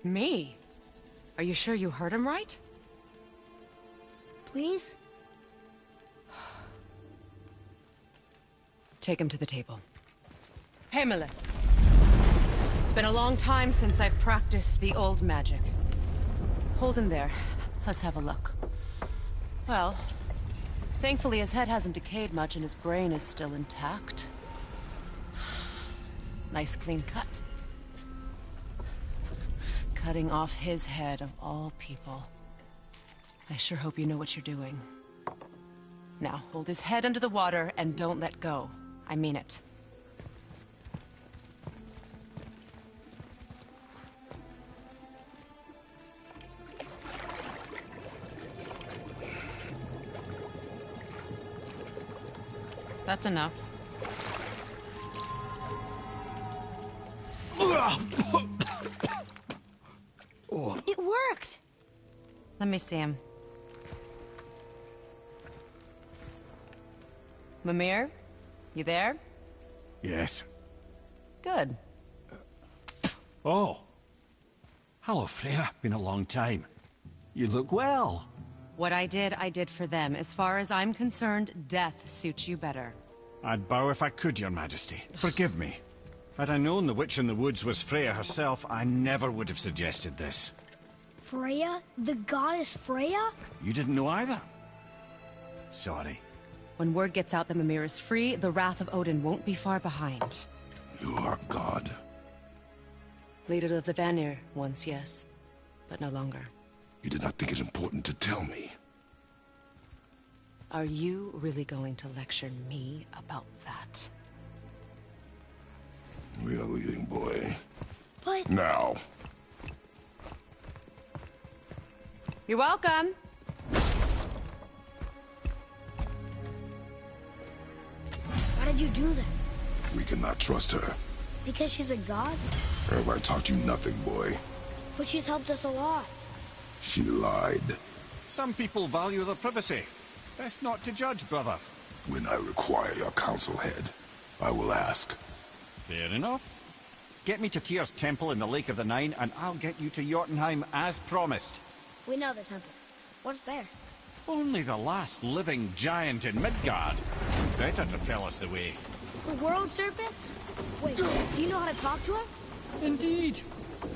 Me? Are you sure you heard him right? Please? Take him to the table. Heimele. It's been a long time since I've practiced the old magic. Hold him there. Let's have a look. Well, thankfully his head hasn't decayed much and his brain is still intact. Nice clean cut. Cutting off his head of all people. I sure hope you know what you're doing. Now, hold his head under the water and don't let go. I mean it. That's enough. It worked! Let me see him. Mimir? You there? Yes. Good. Oh. Hello, Freya. Been a long time. You look well. What I did for them. As far as I'm concerned, death suits you better. I'd bow if I could, Your Majesty. Forgive me. Had I known the witch in the woods was Freya herself, I never would have suggested this. Freya? The goddess Freya? You didn't know either? Sorry. When word gets out that Mimir is free, the wrath of Odin won't be far behind. You are God. Leader of the Vanir, once yes, but no longer. You did not think it important to tell me. Are you really going to lecture me about that? We are leaving, boy. But... Now. You're welcome. Why did you do that? We cannot trust her. Because she's a god? Have I taught you nothing, boy? But she's helped us a lot. She lied. Some people value their privacy. Best not to judge, brother. When I require your council head, I will ask. Fair enough. Get me to Tyr's temple in the Lake of the Nine, and I'll get you to Jotunheim as promised. We know the temple. What's there? Only the last living giant in Midgard. Better to tell us the way. The world serpent? Wait, do you know how to talk to him? Indeed.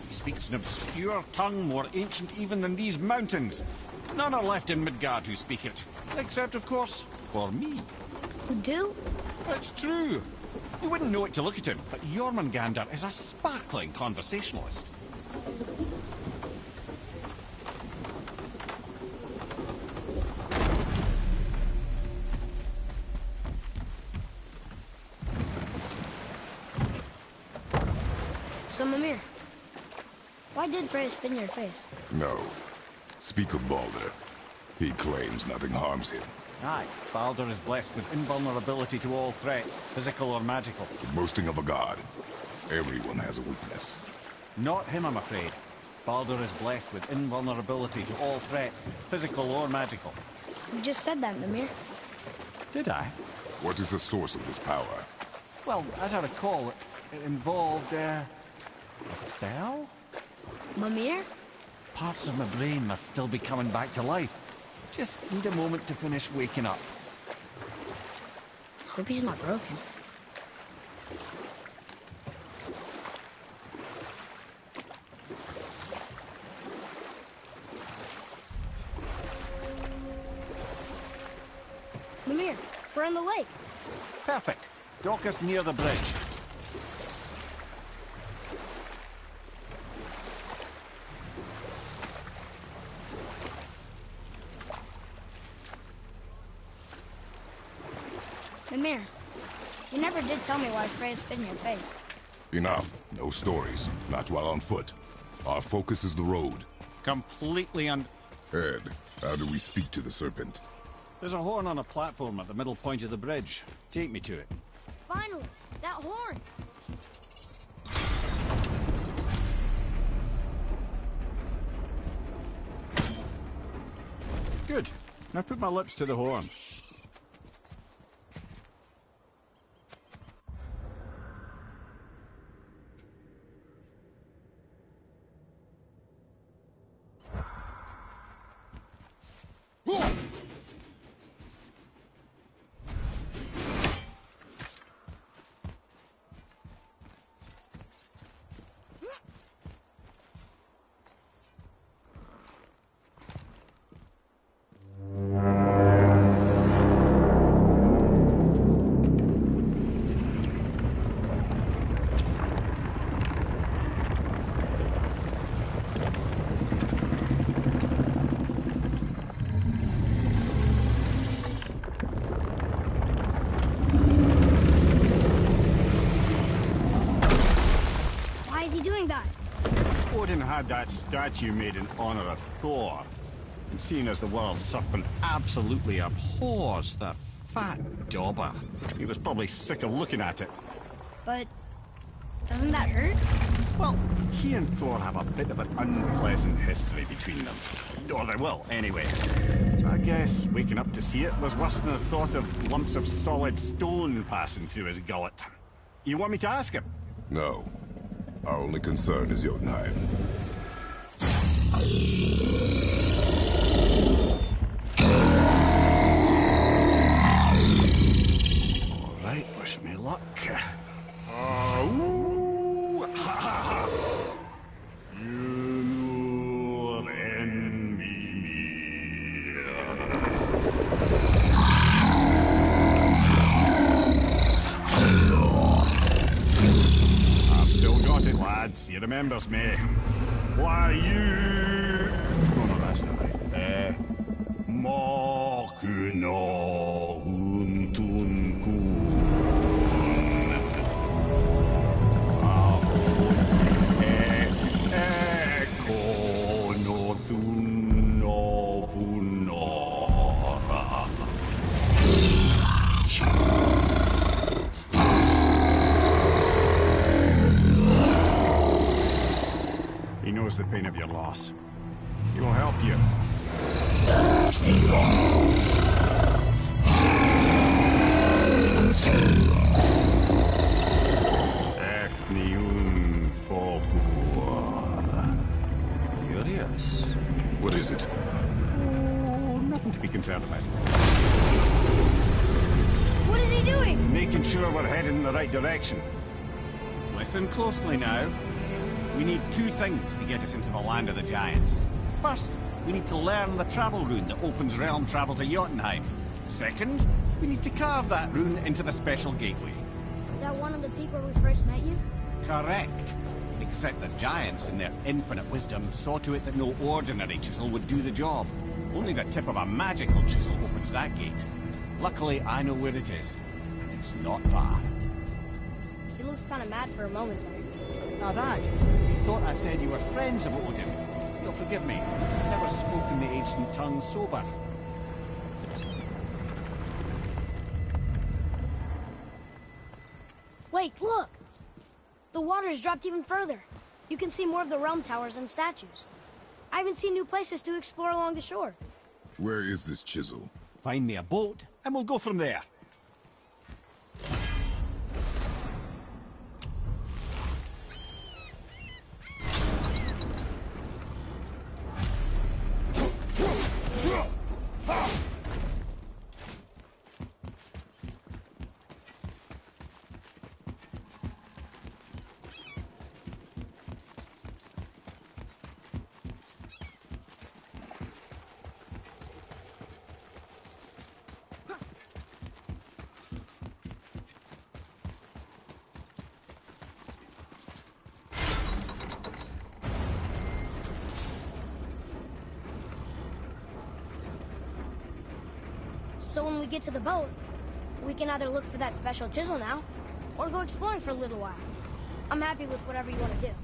He speaks an obscure tongue more ancient even than these mountains. None are left in Midgard who speak it. Except, of course, for me. Who do? It's true. You wouldn't know it to look at him, but Jormungandr is a sparkling conversationalist. So, Mimir, why did Freya spit in your face? No. Speak of Baldur. He claims nothing harms him. Aye, Baldur is blessed with invulnerability to all threats, physical or magical. The boasting of a god. Everyone has a weakness. Not him, I'm afraid. Baldur is blessed with invulnerability to all threats, physical or magical. You just said that, Mimir. Did I? What is the source of this power? Well, as I recall, it involved, a spell? Mimir? Parts of my brain must still be coming back to life. Just need a moment to finish waking up. Hope he's not broken. Mimir, we're on the lake. Perfect. Dock us near the bridge. Mimir, you never did tell me why Freya spit in your face. Enough. No stories. Not while on foot. Our focus is the road. Completely Ed, how do we speak to the serpent? There's a horn on a platform at the middle point of the bridge. Take me to it. Finally, that horn. Good. Now put my lips to the horn. Why is he doing that? Odin had that statue made in honor of Thor. And seeing as the world serpent absolutely abhors the fat dauber, he was probably sick of looking at it. But doesn't that hurt? Well, he and Thor have a bit of an unpleasant history between them. Or they will, anyway. So I guess waking up to see it was worse than the thought of lumps of solid stone passing through his gullet. You want me to ask him? No. Our only concern is Jotunheim. All right, wish me luck. Ooh, ha, ha, ha. You envy me. I've still got it, lads. He remembers me. Why you? Oh no, that's not right. Mokuno Huntunkun. He knows the pain of your loss. He will help you. Efniun Folkur. Curious. What is it? Oh, nothing to be concerned about. What is he doing? Making sure we're headed in the right direction. Listen closely now. We need two things to get us into the land of the giants. First, we need to learn the travel rune that opens realm travel to Jotunheim. Second, we need to carve that rune into the special gateway. Is that one of the peak where we first met you? Correct. Except the giants, in their infinite wisdom, saw to it that no ordinary chisel would do the job. Only the tip of a magical chisel opens that gate. Luckily, I know where it is, and it's not far. He looked kind of mad for a moment there. Now that, you thought I said you were friends of Odin. You'll forgive me. I've never spoken the ancient tongue sober. Wait, look! The water's dropped even further. You can see more of the realm towers and statues. I even see new places to explore along the shore. Where is this chisel? Find me a boat, and we'll go from there. So when we get to the boat, we can either look for that special chisel now, or go exploring for a little while. I'm happy with whatever you want to do.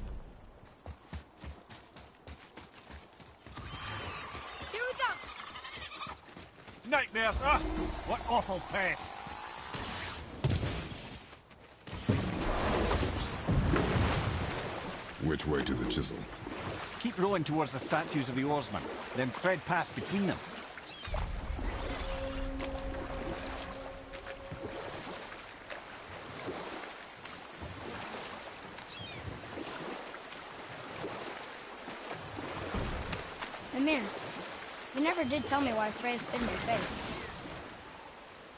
Here we go! Nightmares, huh? What awful pests! Which way to the chisel? Keep rowing towards the statues of the oarsmen, then thread past between them. Mimir, You never did tell me why Freya spit in your face.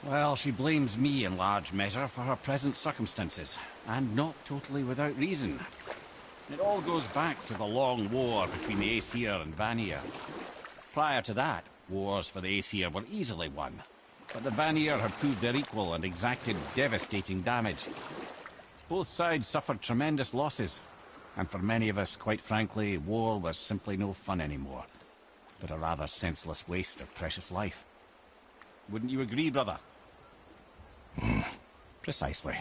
Well, she blames me in large measure for her present circumstances, and not totally without reason. It all goes back to the long war between the Aesir and Vanir. Prior to that, wars for the Aesir were easily won, but the Vanir had proved their equal and exacted devastating damage. Both sides suffered tremendous losses, and for many of us, quite frankly, war was simply no fun anymore, but a rather senseless waste of precious life. Wouldn't you agree, brother? Precisely.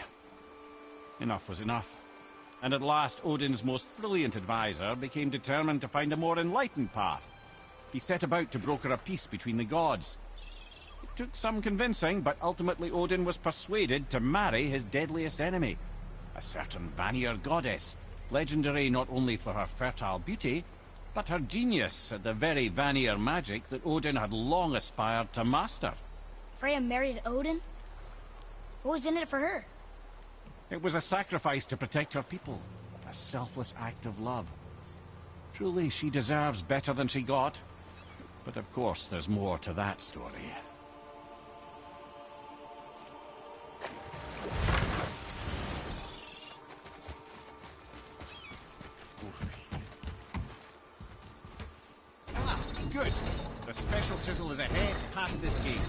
Enough was enough. And at last, Odin's most brilliant advisor became determined to find a more enlightened path. He set about to broker a peace between the gods. It took some convincing, but ultimately Odin was persuaded to marry his deadliest enemy, a certain Vanir goddess, legendary not only for her fertile beauty, but her genius at the very Vanir magic that Odin had long aspired to master. Freya married Odin? What was in it for her? It was a sacrifice to protect her people, a selfless act of love. Truly, she deserves better than she got. But of course, there's more to that story. Ah, good. The special chisel is ahead past this gate.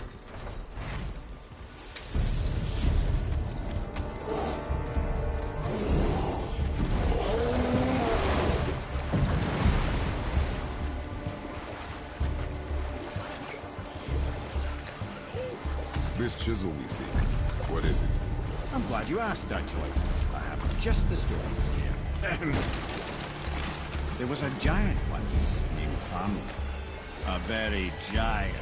This chisel we see, what is it? I'm glad you asked, actually. I have just the story here. There was a giant once named Thamur. A very giant.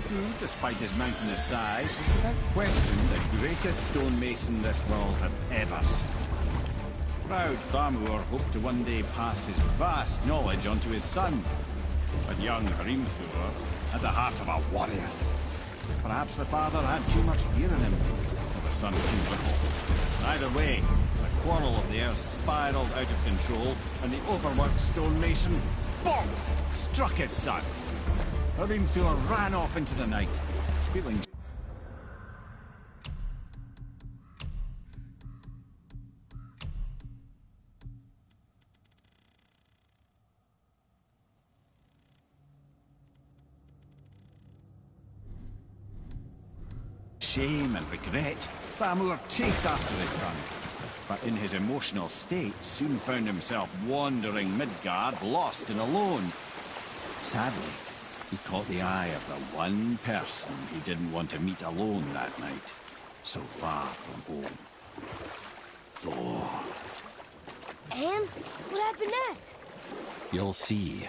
Who, despite his mountainous size, was without question the greatest stonemason this world had ever seen. Proud Thamur hoped to one day pass his vast knowledge on to his son. But young Hrimthur had the heart of a warrior. Perhaps the father had too much fear in him, or the son too little. Either way, the quarrel of the earth spiraled out of control, and the overworked stonemason, bonk, struck his son. Hrimthur ran off into the night, feeling... shame and regret, Thamur chased after his son, but in his emotional state soon found himself wandering Midgard, lost and alone. Sadly, he caught the eye of the one person he didn't want to meet alone that night, so far from home. Thor. And what happened next? You'll see.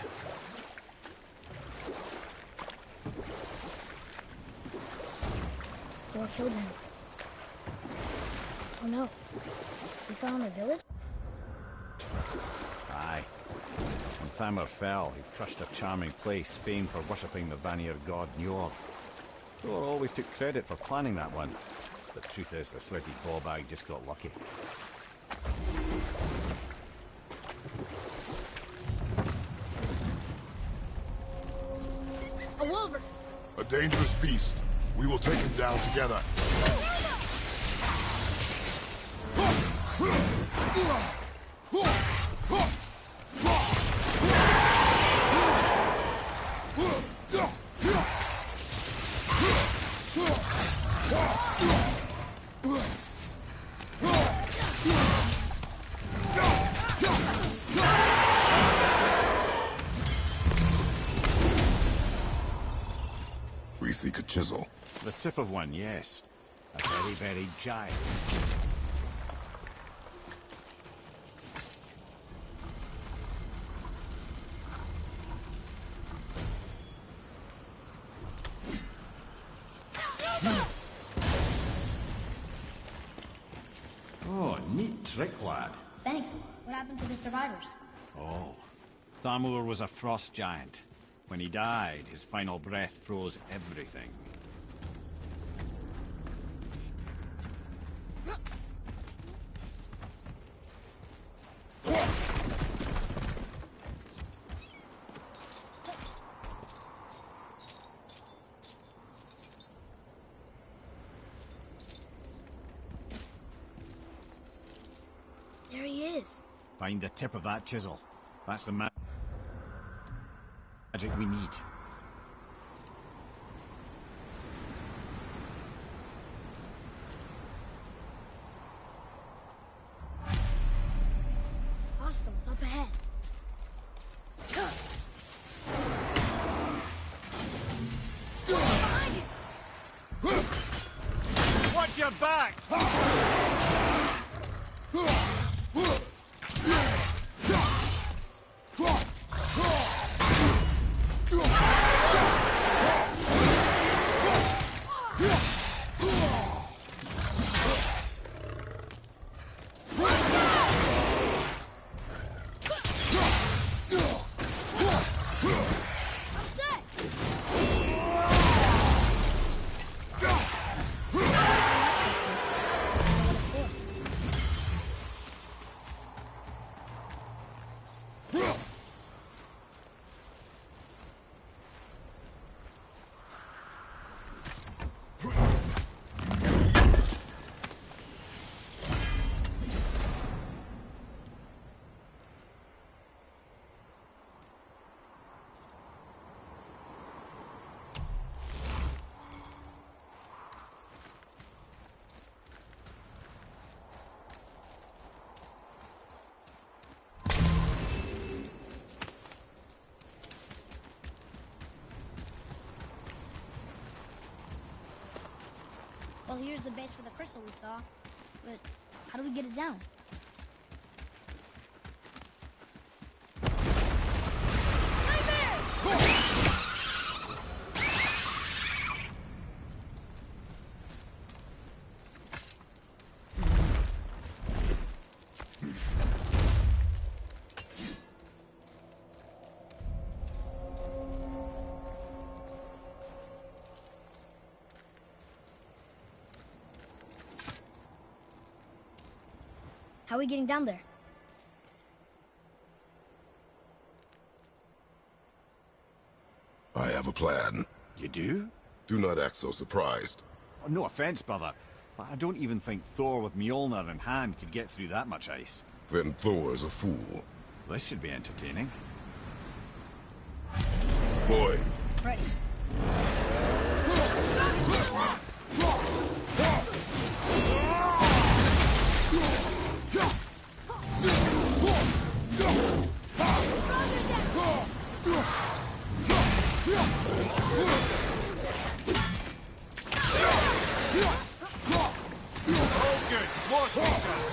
Thor killed him. Oh no. He fell in the village? Aye. When Thamur fell, he crushed a charming place famed for worshipping the Vanir god Njord. Thor always took credit for planning that one. The truth is, the sweaty ballbag just got lucky. A wolver! A dangerous beast. We will take him down together. We seek a chisel. The tip of one, yes. A very, very giant. Oh, neat trick, lad. Thanks. What happened to the survivors? Oh, Thamur was a frost giant. When he died, his final breath froze everything. Find the tip of that chisel. That's the magic we need. Hostiles up ahead. Behind you! Watch your back! Well, here's the base for the crystal we saw. But how do we get it down? How are we getting down there? I have a plan. You do? Do not act so surprised. Oh, no offense, brother, but I don't even think Thor with Mjolnir in hand could get through that much ice. Then Thor's a fool. This should be entertaining. Boy, Ready. Oh, good. More creatures.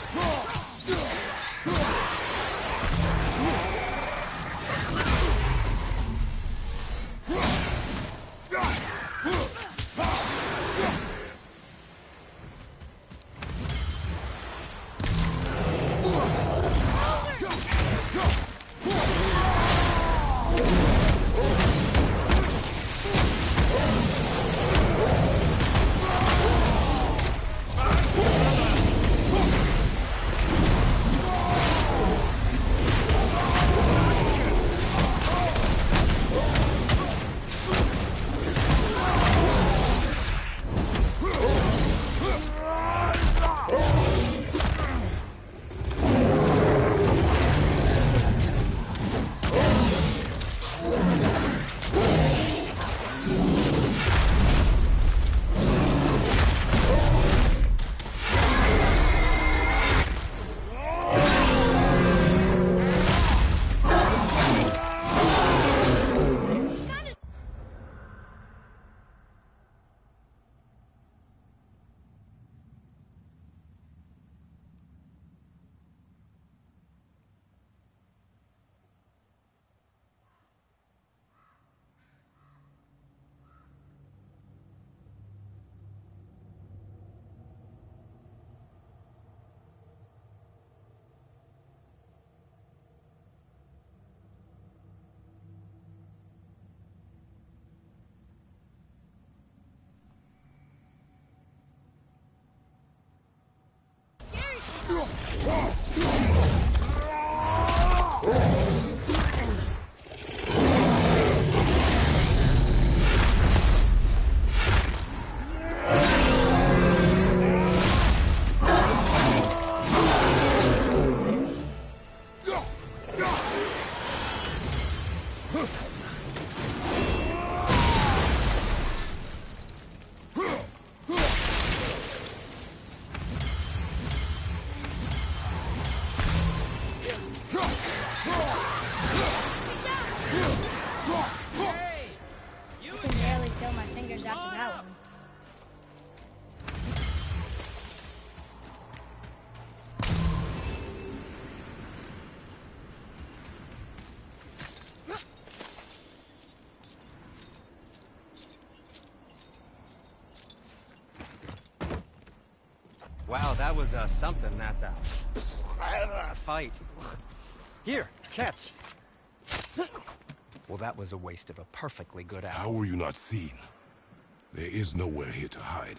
I can barely feel my fingers after that one. Wow, that was something, that fight. Here, catch. Well, that was a waste of a perfectly good hour. How were you not seen? There is nowhere here to hide.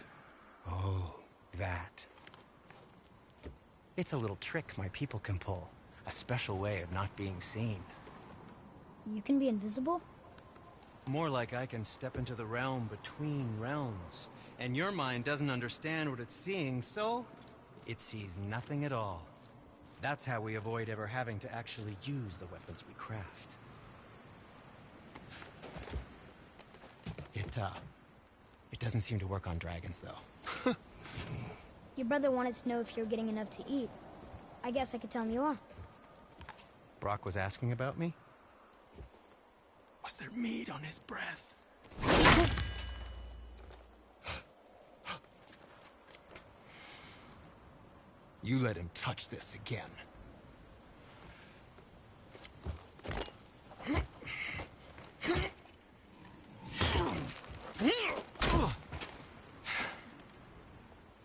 Oh, that. It's a little trick my people can pull. A special way of not being seen. You can be invisible? More like I can step into the realm between realms. And your mind doesn't understand what it's seeing, so it sees nothing at all. That's how we avoid ever having to actually use the weapons we craft. It doesn't seem to work on dragons, though. Your brother wanted to know if you're getting enough to eat. I guess I could tell him you are. Brock was asking about me? Was there meat on his breath? You let him touch this again.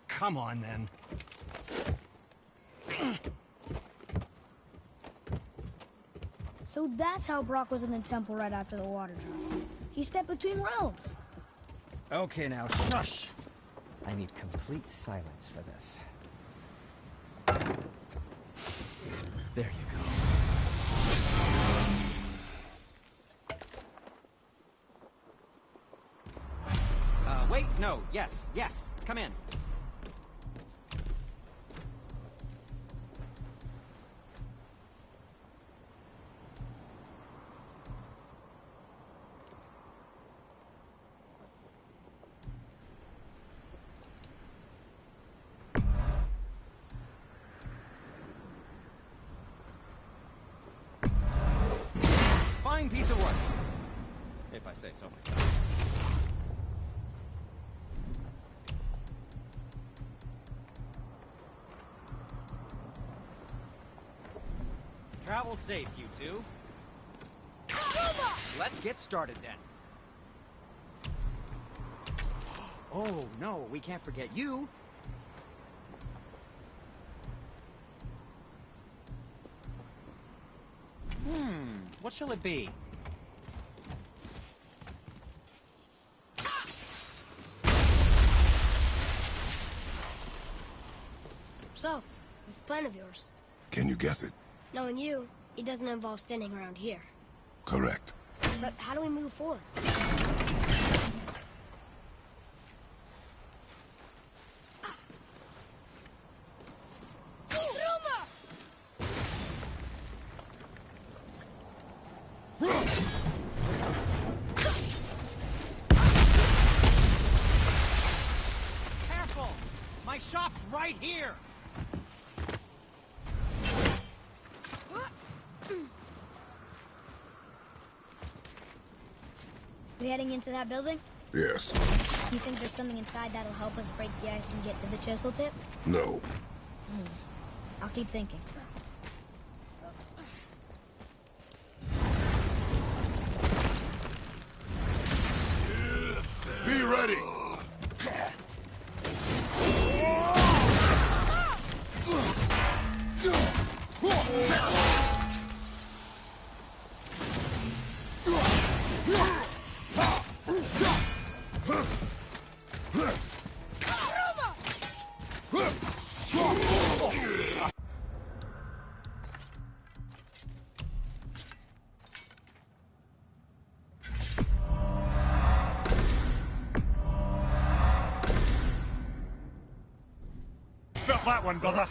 Come on, then. So that's how Brock was in the temple right after the water drop. He stepped between realms. Okay, now, shush! I need complete silence for this. There you go. Wait, no, yes, come in. Fine piece of work, if I say so myself. Travel safe, you two. Let's get started then. Oh, no, we can't forget you. What shall it be? So, what's the plan of yours? Can you guess it? Knowing you, it doesn't involve standing around here. Correct. But how do we move forward? Careful! My shop's right here! We heading into that building? Yes. You think there's something inside that'll help us break the ice and get to the chisel tip? No. I'll keep thinking. Be ready! Got that one, brother.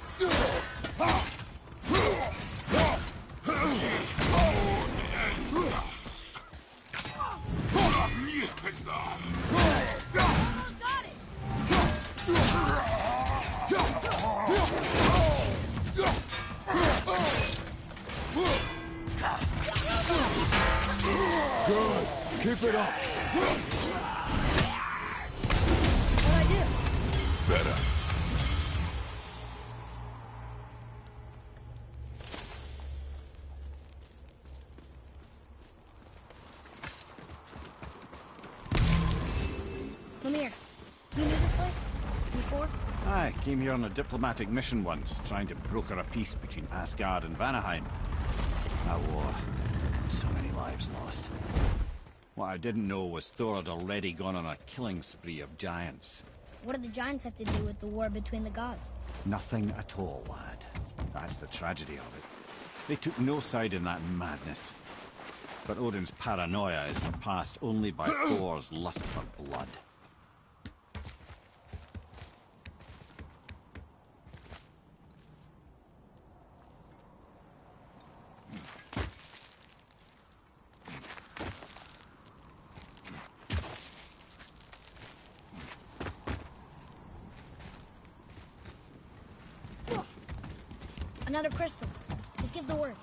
Good. Keep it up. What'd I do? Better. Come here. You knew this place? Before? I came here on a diplomatic mission once, trying to broker a peace between Asgard and Vanaheim. A war. So many lives lost. What I didn't know was Thor had already gone on a killing spree of giants. What do the giants have to do with the war between the gods? Nothing at all, lad. That's the tragedy of it. They took no side in that madness. But Odin's paranoia is surpassed only by Thor's lust for blood. Another crystal. Just give the word.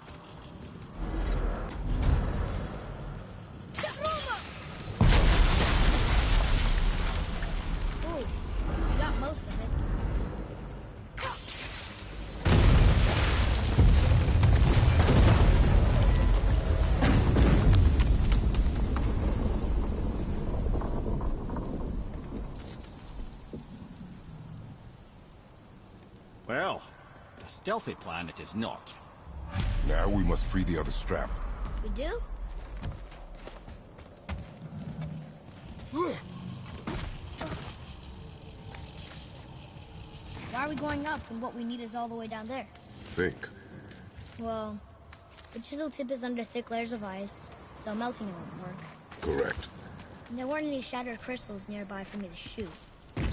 Ooh, you got most of it. Well, a stealthy plan it is not. Now we must free the other strap. We do? Why are we going up when what we need is all the way down there? Think. Well, the chisel tip is under thick layers of ice, so melting it won't work. Correct. And there weren't any shattered crystals nearby for me to shoot,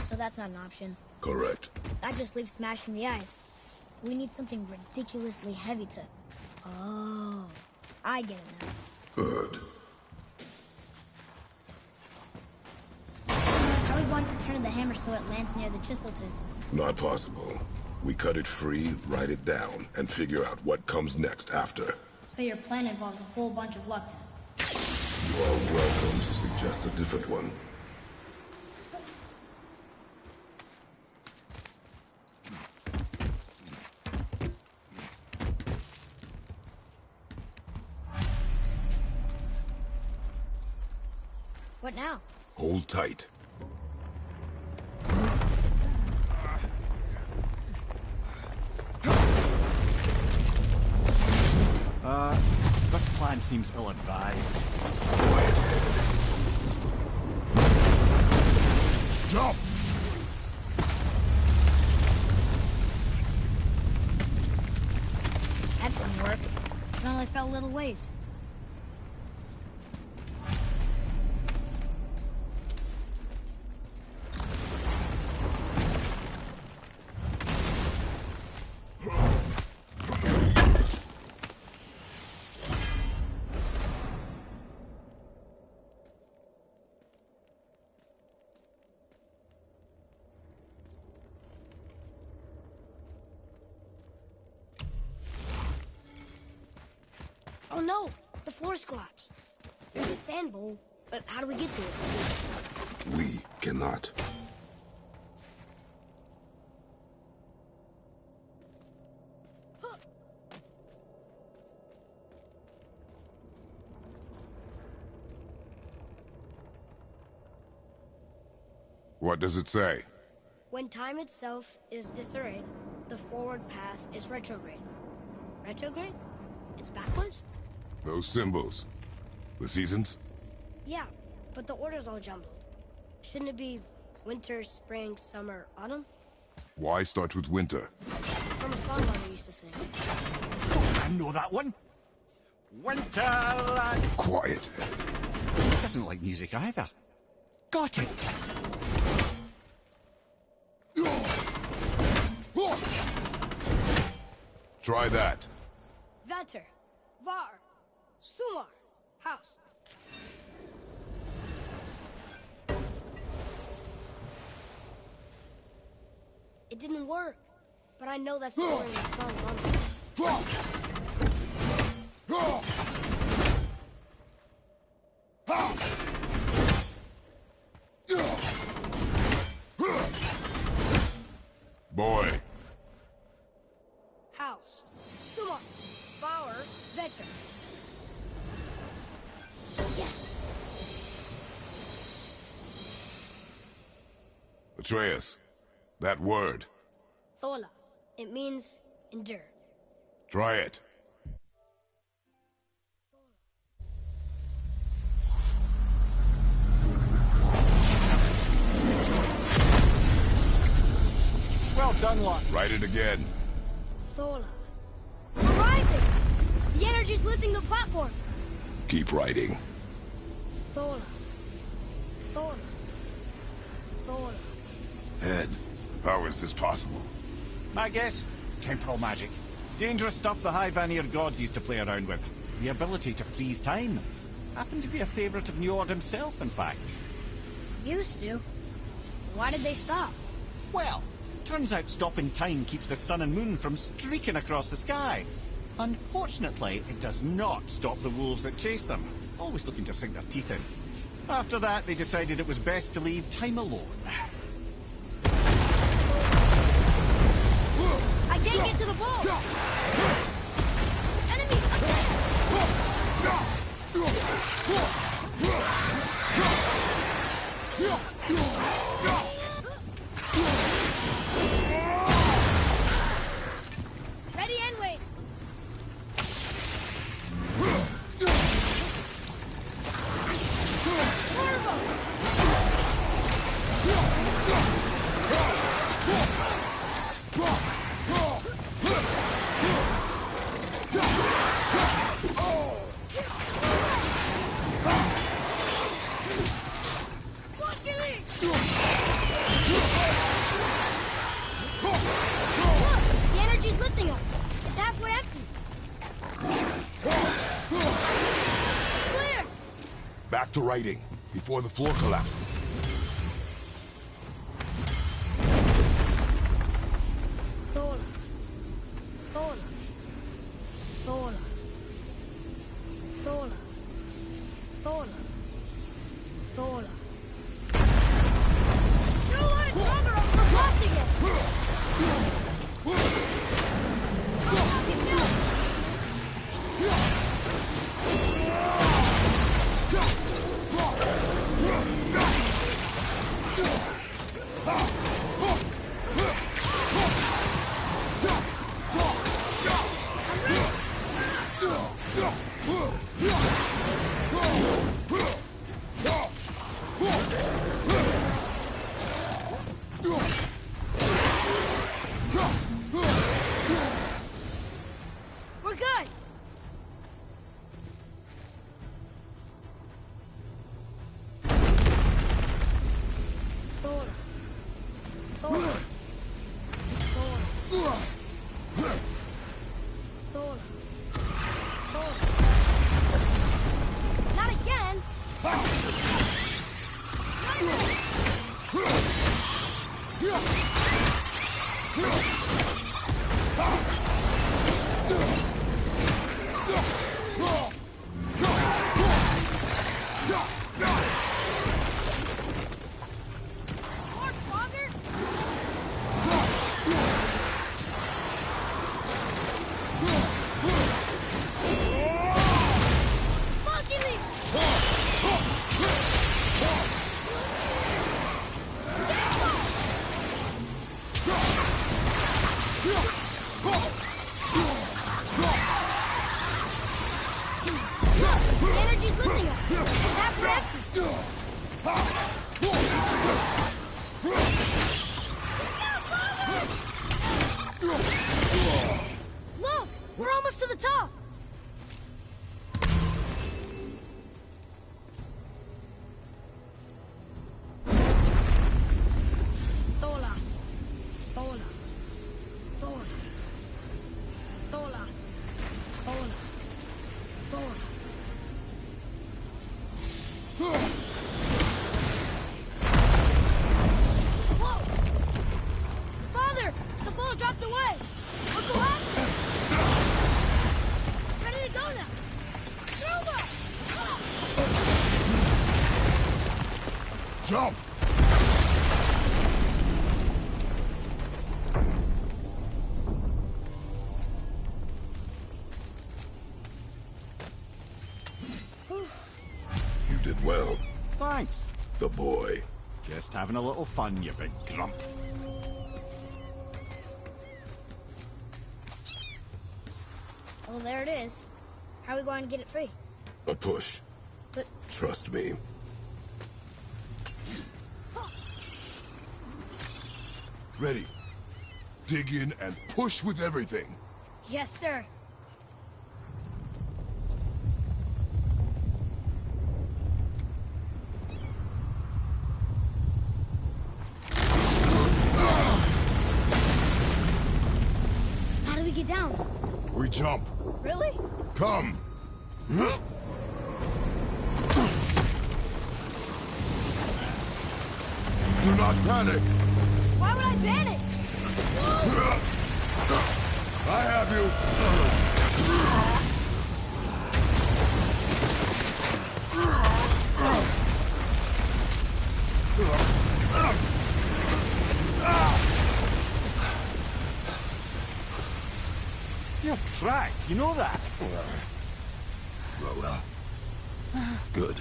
so that's not an option. Correct. That just leaves smashing the ice. We need something ridiculously heavy to... Oh, I get it now. Good. How are we going to turn the hammer so it lands near the chisel tip? Not possible. We cut it free, write it down, and figure out what comes next after. So your plan involves a whole bunch of luck then? You are welcome to suggest a different one. What now? Hold tight. This plan seems ill-advised. Jump! That didn't work. It only fell a little ways. Oh no! The floor's collapsed. There's a sand bowl, but how do we get to it? We cannot. What does it say? When time itself is disarrayed, the forward path is retrograde. Retrograde? It's backwards? Those symbols. The seasons? Yeah, but the order's all jumbled. Shouldn't it be winter, spring, summer, autumn? Why start with winter? From a song mother used to sing. I know that one. Winterland. Quiet. Doesn't like music either. Got it. Try that. Vetter, Var, Sumar, House. It didn't work, but I know that's the word in the song runs. Yes. Atreus, that word. Thola. It means endure. Try it. Well done, Locke. Write it again. Thola. We're rising! The energy's lifting the platform. Keep writing. Thola. Thola. Thola. Head, how is this possible? My guess? Temporal magic. Dangerous stuff the High Vanir gods used to play around with. The ability to freeze time. Happened to be a favorite of Njord himself, in fact. Used to. Why did they stop? Well, turns out stopping time keeps the sun and moon from streaking across the sky. Unfortunately, it does not stop the wolves that chase them, always looking to sink their teeth in. After that, they decided it was best to leave time alone. I can't get to the ball! Enemy! Ready and wait! The energy's lifting us. It's halfway empty. Clear! Back to writing, before the floor collapses. Thola. Thola. Thola. Thola. Thola. Thola. You don't want to cover up for blasting it! We're good! Thola. Thola. Thola. Thola. Thola. Not again! More, Father! Monkey leap! The energy's lifting us. It's halfway empty. Look! We're almost to the top! Thola. Thola. Thola. Thola. Thola. Thola. Whoa! Father! The ball dropped away! What's the last? Ready to go now! Throw up! Jump! did well. Thanks. The boy. Just having a little fun, you big grump. Well, there it is. How are we going to get it free? A push. But Trust me. Ready. Dig in and push with everything. yes, sir. How do we get down? We jump. Really? Come. Do not panic. Why would I panic? I have you. You're cracked, you know that? Well. Good.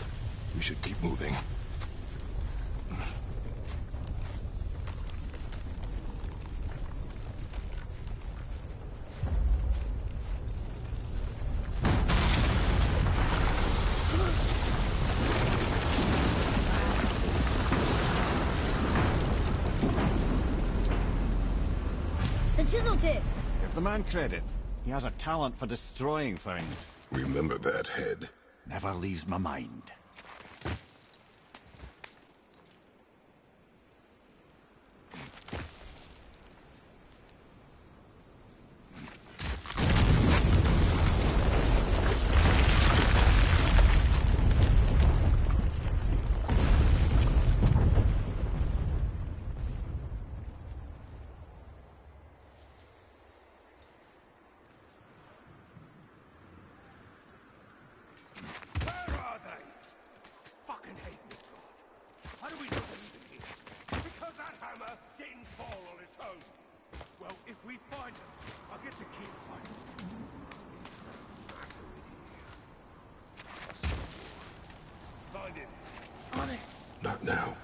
We should keep moving. The chisel tip. Give the man credit. He has a talent for destroying things. Remember that head. Never leaves my mind. Not now.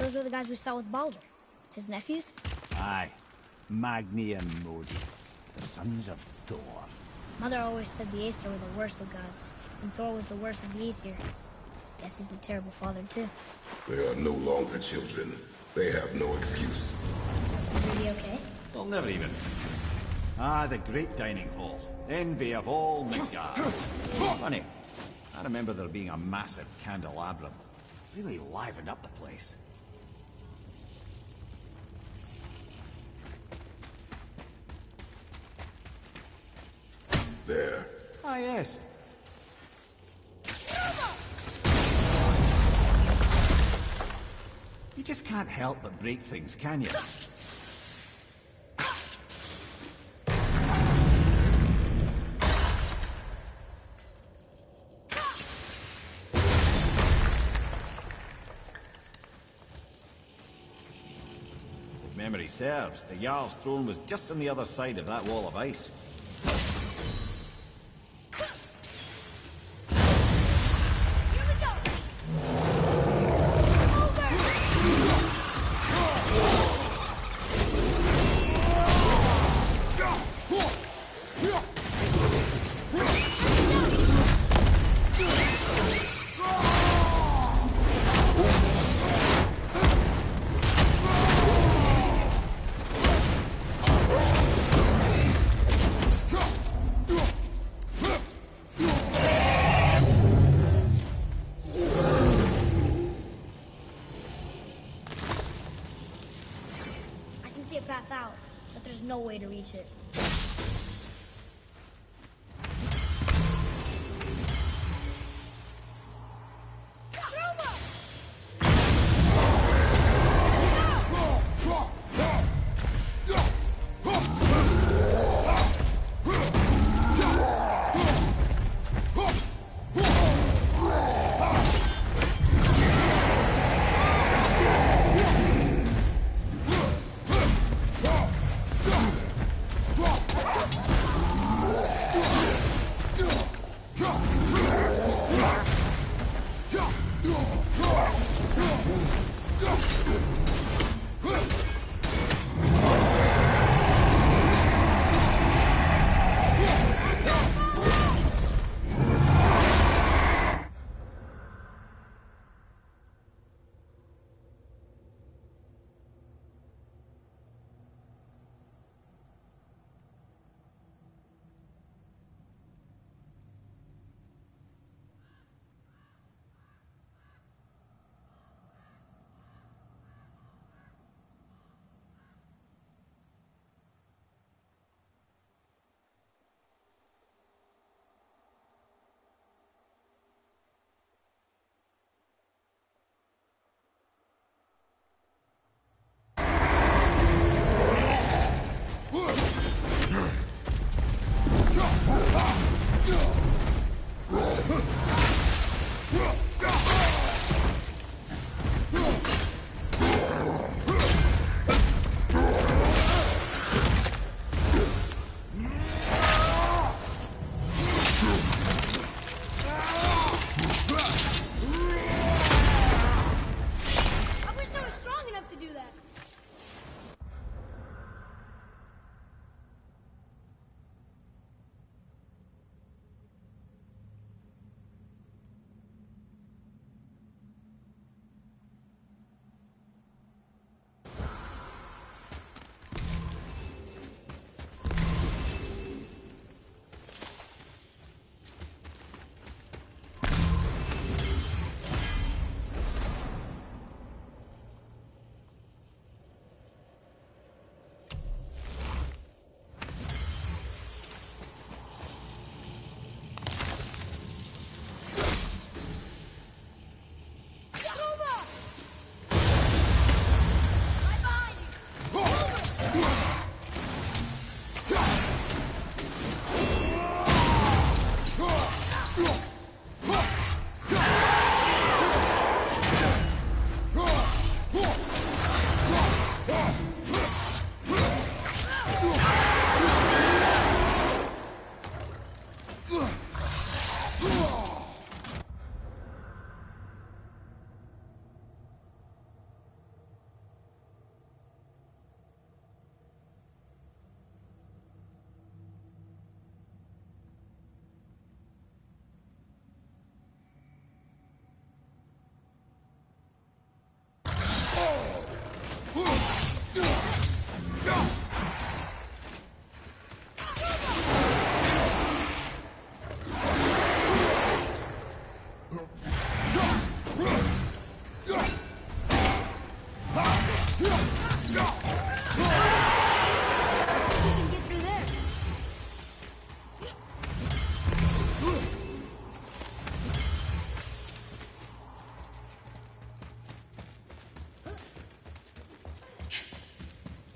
Those were the guys we saw with Baldur. His nephews? Aye. Magni and Modi. The sons of Thor. Mother always said the Aesir were the worst of gods, and Thor was the worst of the Aesir. Guess he's a terrible father, too. They are no longer children. They have no excuse. Is he okay? They'll never even see. Ah, the great dining hall. Envy of all Midgard. Funny. I remember there being a massive candelabrum. Really livened up the place. There. Ah, yes. You just can't help but break things, can you? If memory serves, the Jarl's throne was just on the other side of that wall of ice. path out, but there's no way to reach it.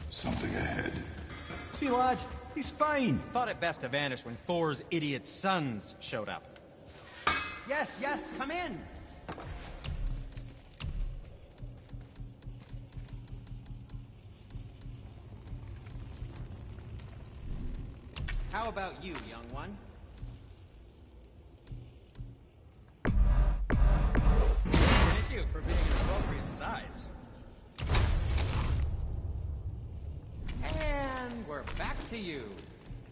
Something ahead. See, lad, he's fine. Thought it best to vanish when Thor's idiot sons showed up. Yes, yes, come in! How about you, young one? Thank you for being an appropriate size. And we're back to you.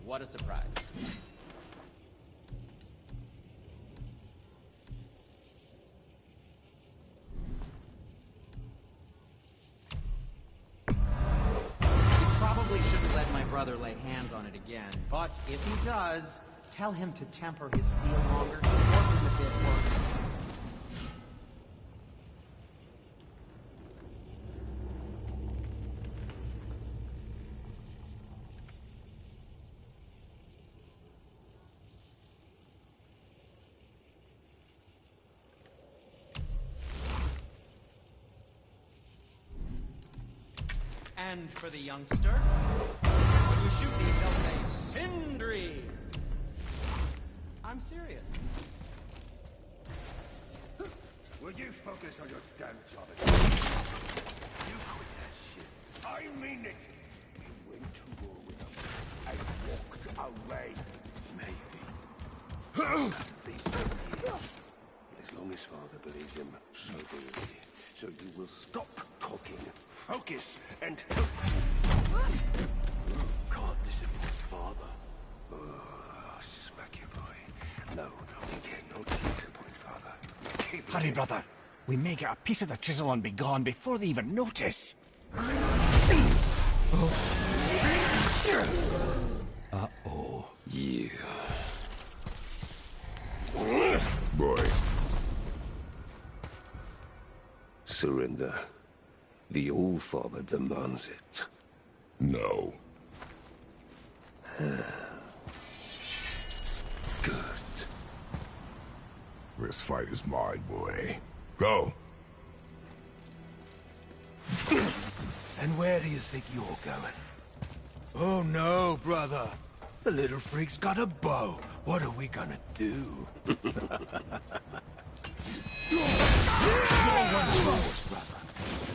What a surprise. You probably shouldn't let my brother lay hands on it again, but if he does, tell him to temper his steel longer and work him a bit more. And for the youngster, when you shoot these, they'll say, Sindri! I'm serious. Will you focus on your damn job again? You quit that shit. I mean it! You went to war with them and walked away. Maybe. These 10 years. But as long as father believes him, so do we. So you will stop talking, focus, and help. Can't disappoint father. Oh, smack you, boy. No, we cannot disappoint father. Keep Hurry, brother. We may get a piece of the chisel and be gone before they even notice. Uh-oh. Yeah. Boy, Surrender. The All-Father demands it. no. Good. This fight is mine, boy. Go. And where do you think you're going? Oh no, brother. The little freak's got a bow. What are we gonna do? Small one's yours, brother.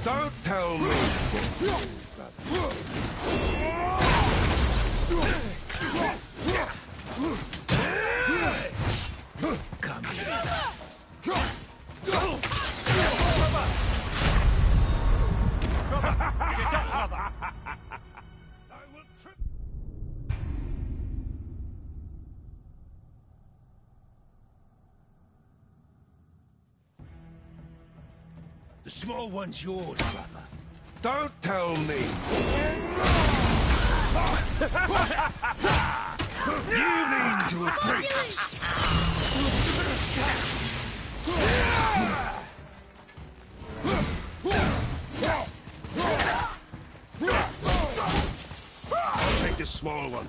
Don't tell me what to do, brother. Come here. Get up, brother! I will trip. The small one's yours, brother. Don't tell me. You mean to a priest. I'll take the small one.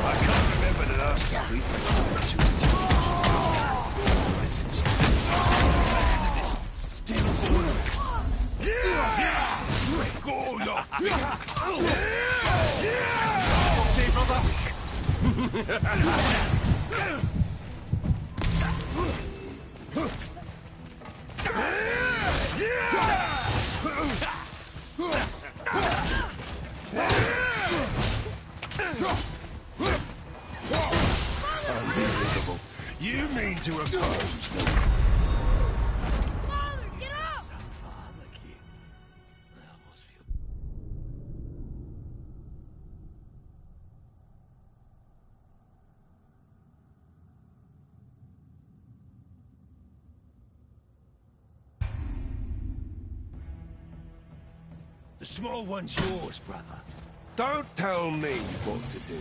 I can't remember the last time we Go, your Okay, brother? Unbelievable. You mean to oppose them? Father, get up! The small one's yours, brother. Don't tell me what to do.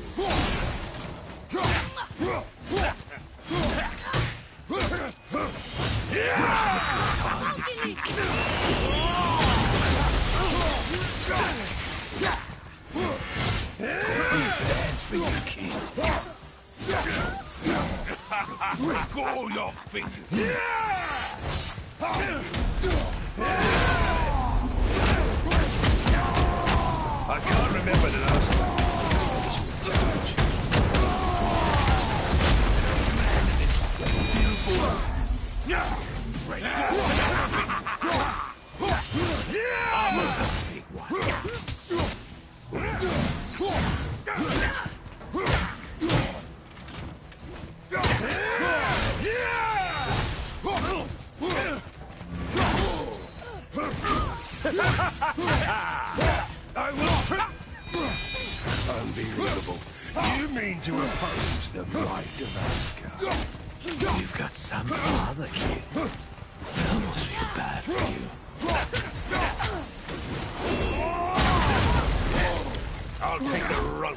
Dance for you, kids. Break all your fingers. I can't remember the last time. I'm a big one. I will. Unbelievable. You mean to oppose the might of Asgard? You've got some father, kid. I almost feel bad for you. I'll take the rope.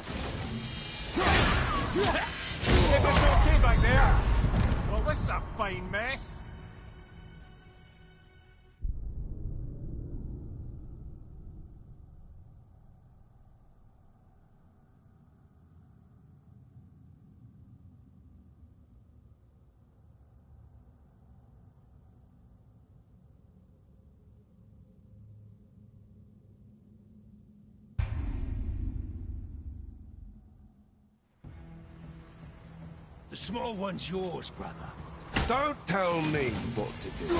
Everything okay back there? Well, this is a fine mess. The small one's yours, brother. Don't tell me what to do.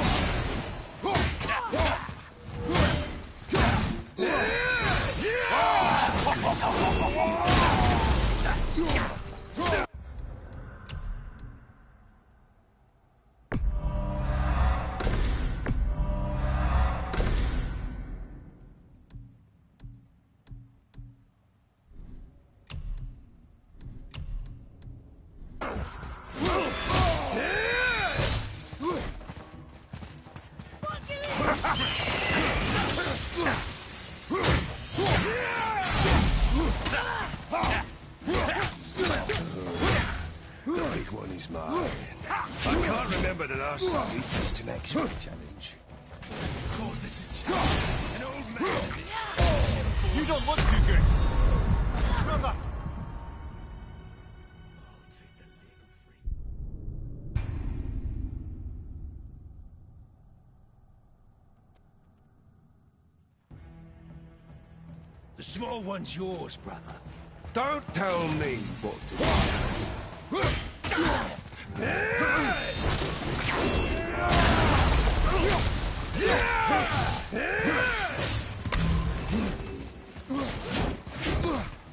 The last time we faced an actual challenge. Call this a challenge. An old man is... You don't look too good. Brother! The small one's yours, brother. Don't tell me what to do.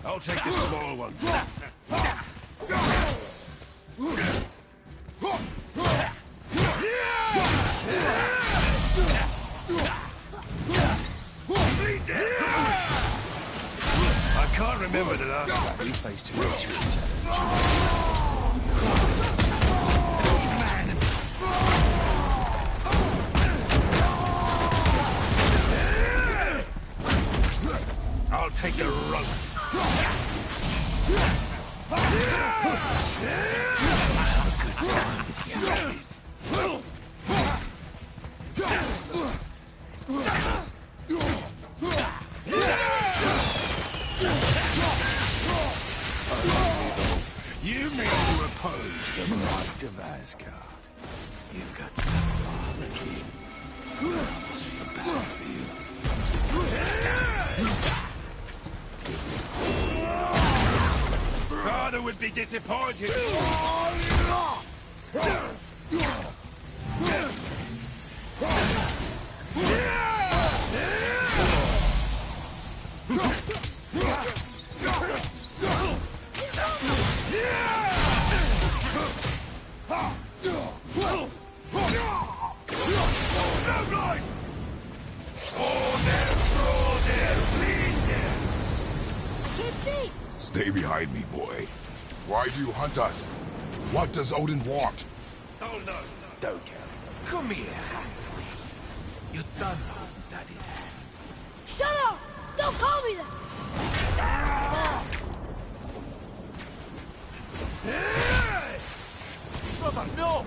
I'll take the small one. I can't remember the last time we faced an actual challenge. I'll take the rope. You mean to oppose the might of Asgard? You've got some father, King. I almost feel bad for you. Father would be disappointed. Stay behind me, boy. Why do you hunt us? What does Odin want? Oh, no. Don't care. Come here, half-breed. You're done holding Daddy's hand. Shut up! Don't call me that! Brother, no!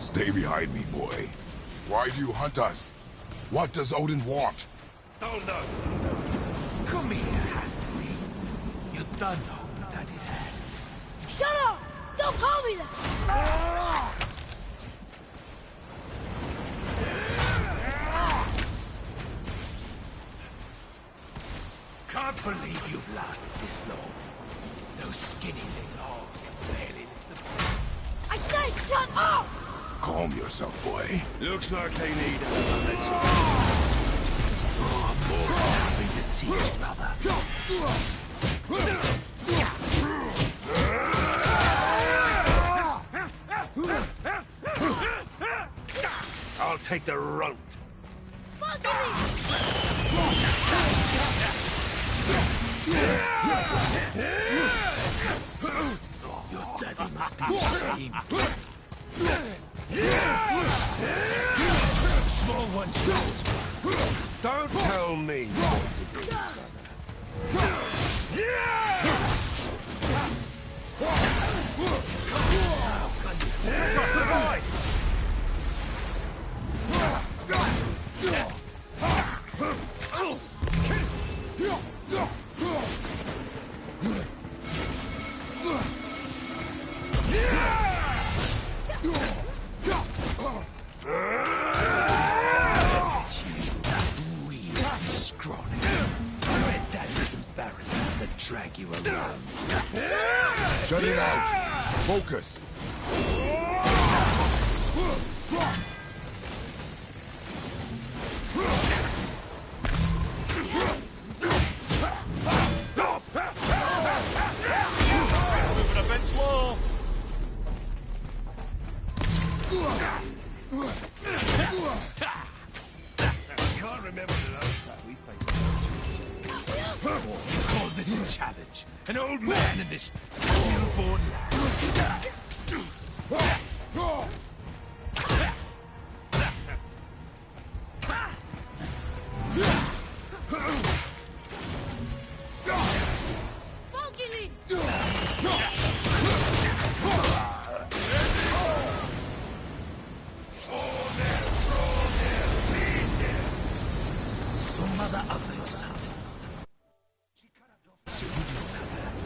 Stay behind me, boy. Why do you hunt us? What does Odin want? Oh, no. Come here, half-breed. You're done holding Daddy's hand. Shut up! Don't call me that! Can't believe you've lasted this long. Those skinny little hogs can barely lift the... I said shut up! Calm yourself, boy. Looks like they need another lesson. Oh, I'm more than happy to teach, brother. I'll take the rope. Your daddy must be ashamed. Small one's yours. Don't tell me what to do, brother. Yeah! Shut it out. Focus. Moving a bit slow. I can't remember the last time we faced. Call this a challenge. An old man in this stillborn land.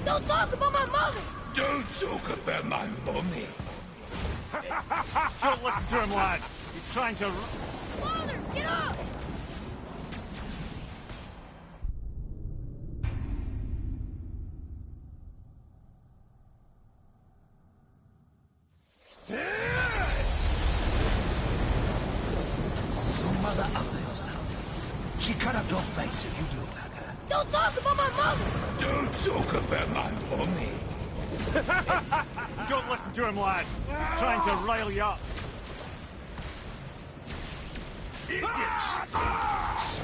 Don't talk about my mother! Don't talk about my mommy. Don't listen to him, lad. He's trying to... Father, get up! Your mother under yourself. She cut up your face so you look like her. Don't talk about my mother! Don't talk about my mommy. Don't listen to him, lad. He's trying to rile you up. Idiots!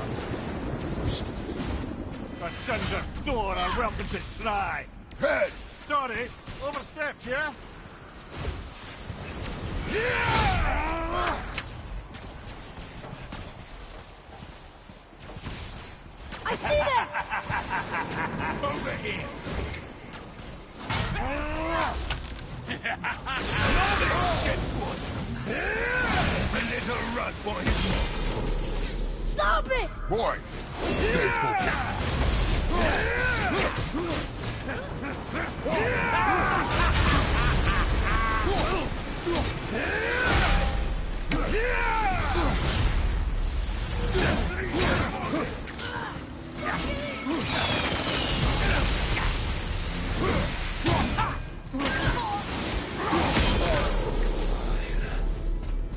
The sons of Thor are welcome to try. Head! Sorry, overstepped, yeah? I see them! Over here! Shit was. It's a little run, boys. Stop it! Boy! Stay focused.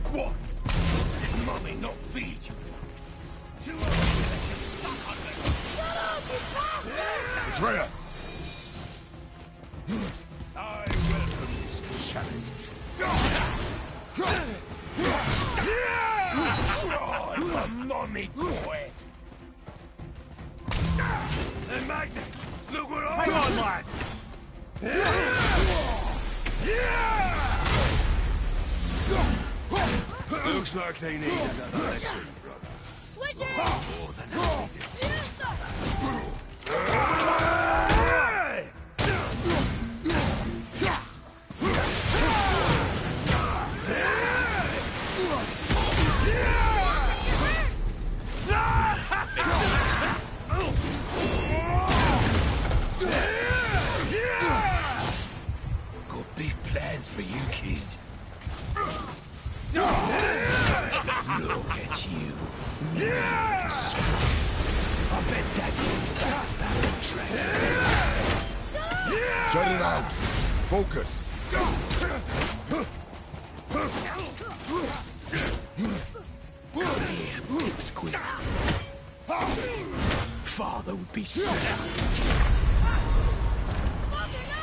What? Did mommy not feed you? Too old to let you suck on the... Shut up, you bastard! Atreus! I welcome this challenge. Oh, I'm a mommy boy. Hey, Magnus, look what I... Hang on, lad. Looks like they need another lesson, brother. Switch it! More than happy to teach. Got big plans for you kids. Look at you. I bet Daddy's fast out of track. Shut it out. Focus. Come here, pipsqueak. Father would be sad. Father, no!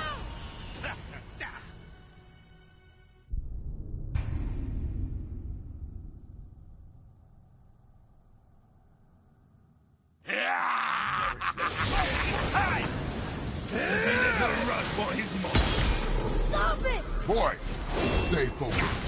There's a little run for his mom. Stop it! Boy! Stay focused.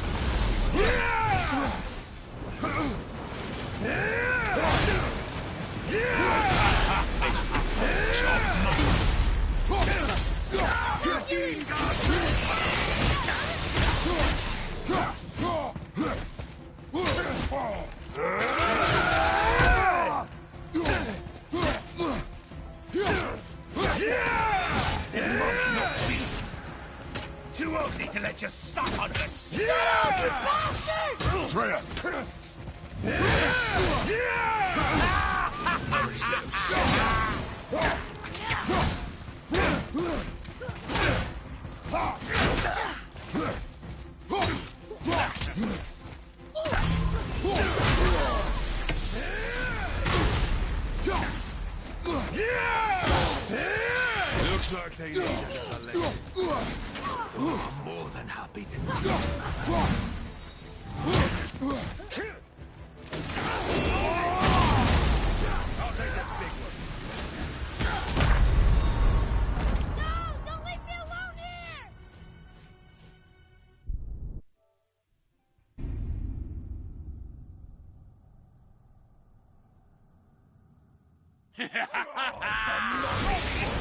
Too ugly to let you suck on us. Atreus! Looks like they need another lesson. Oh, I'm more than happy to teach. I'll take the big one. No! Don't leave me alone here!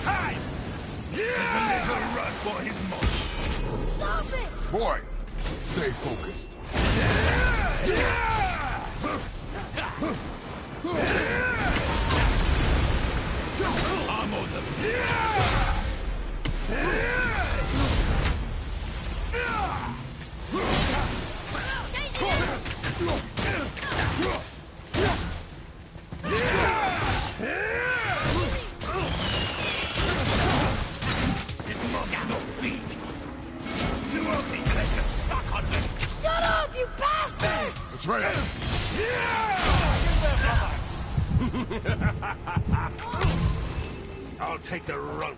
Time! There's a little run for his money. Stop it! Boy, stay focused. I'm on the... It must not be. Too ugly to let you suck on me. Shut up, you bastard! Atreus! I'll take the rope.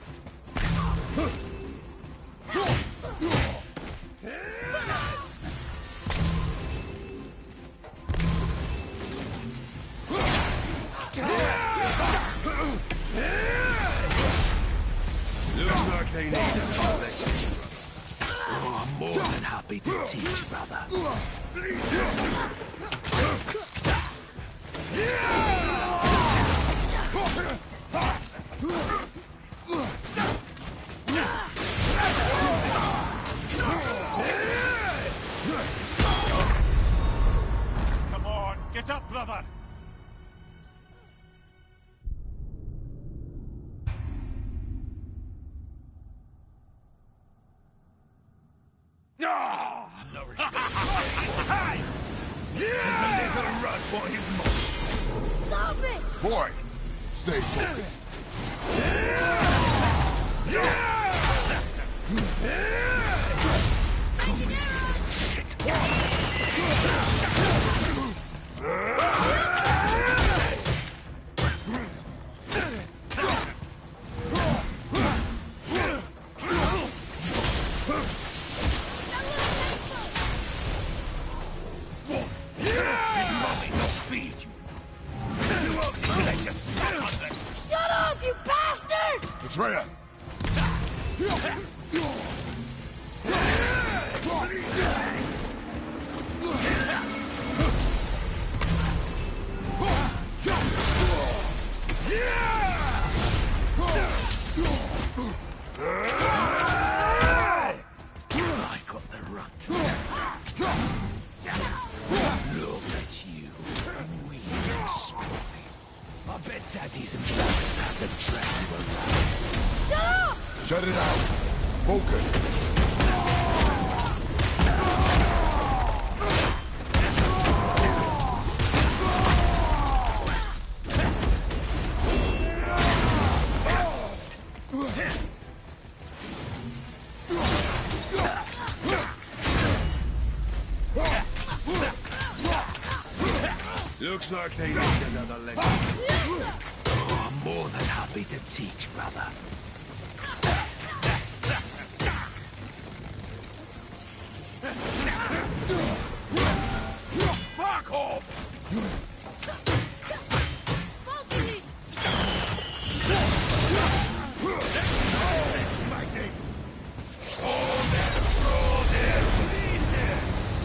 Looks like they need another lesson. Oh, I'm more than happy to teach, brother. Come on, get up, brother! Time! There's a little run for his money. Stop it! Boy, stay focused. Feed you. Too ugly to let you suck on them. Shut up, you bastard! Atreus! I got the runt. Look at you, weak and scrawny. I bet Daddy's embarrassed to have to drag you around. Shut up! Shut it out. Focus. Looks like they need another lesson. Oh, I'm more than happy to teach, brother. Fuck off!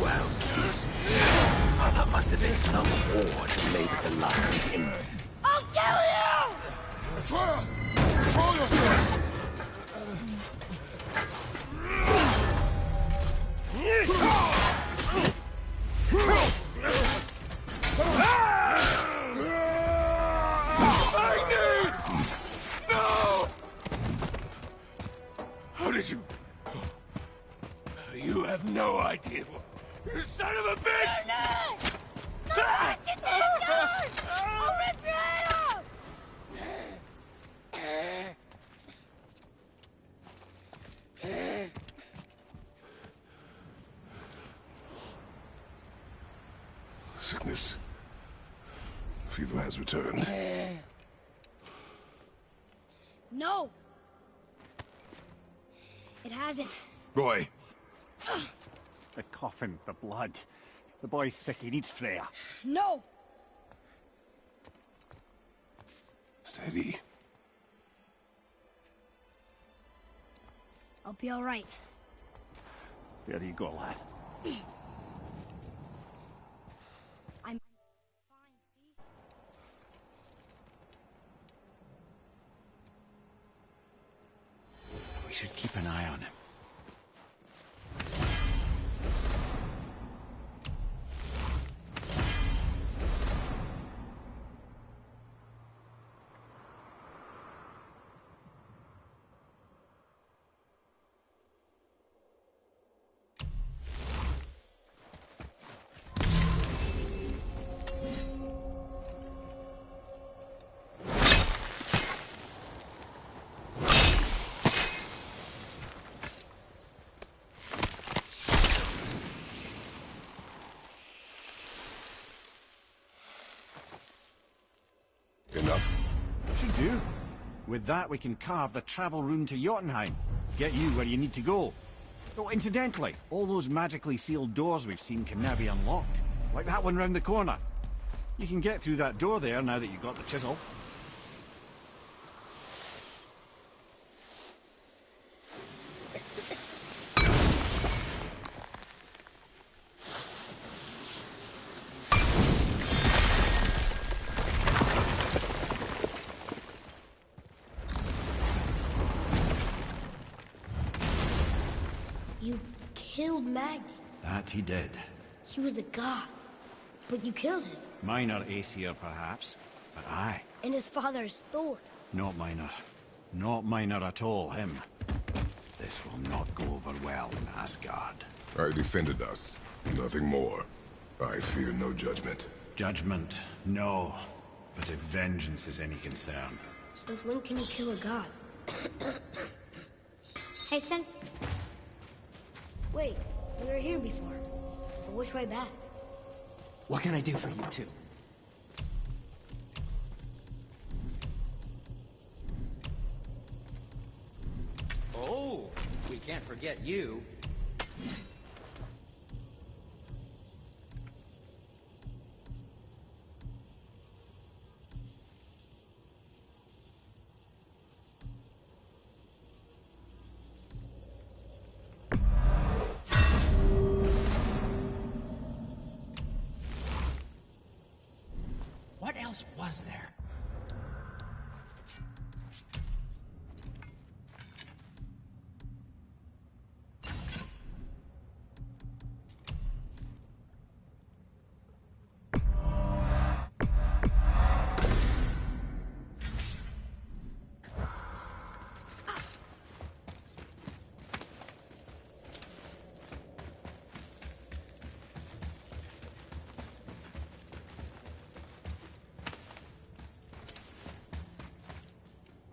Well, that must have been some war to lay with the lives of him. I'll kill you! Atreus! Control yourself! No! How did you... You have no idea. You son of a bitch! No! No! Get these guys! I'll rip your head off! sickness. Fever has returned. No! It hasn't. Boy, The coffin, the blood. The boy's sick, he needs Freya. No! steady. I'll be all right. There you go, lad. I'm fine, see? We should keep an eye on him. Enough? Should do. With that, we can carve the travel rune to Jotunheim. Get you where you need to go. Oh, incidentally, all those magically sealed doors we've seen can now be unlocked. Like that one round the corner. You can get through that door there now that you've got the chisel. You killed Magni. That he did. He was a god. But you killed him. Minor Aesir, perhaps. But aye, And his father is Thor. not minor. Not minor at all, him. This will not go over well in Asgard. I defended us. Nothing more. I fear no judgment. Judgment, no. But if vengeance is any concern. Since when can you kill a god? Hey, Sin. Wait, we were here before. But which way back? What can I do for you two? Oh, we can't forget you. What else was there?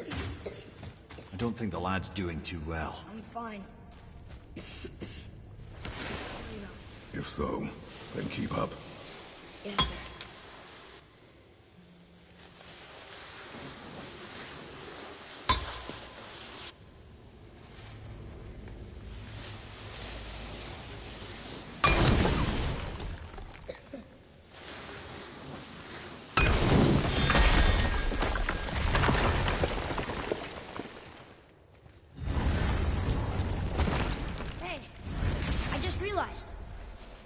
I don't think the lad's doing too well. I'm fine. If so, then keep up. Yes, sir. Hey, I just realized.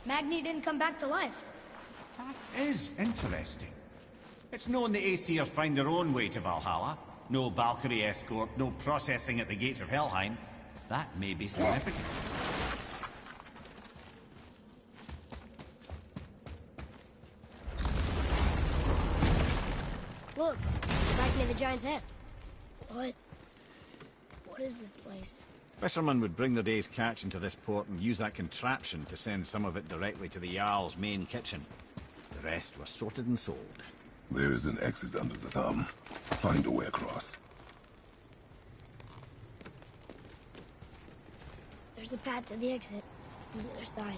Magni didn't come back to life. That is interesting. It's known the Aesir find their own way to Valhalla. No Valkyrie escort, no processing at the gates of Helheim. That may be significant. Look, back near the giant's hand. What? What is this place? Fishermen would bring their day's catch into this port and use that contraption to send some of it directly to the Jarl's main kitchen. The rest were sorted and sold. There is an exit under the thumb. Find a way across. There's a path to the exit on the other side.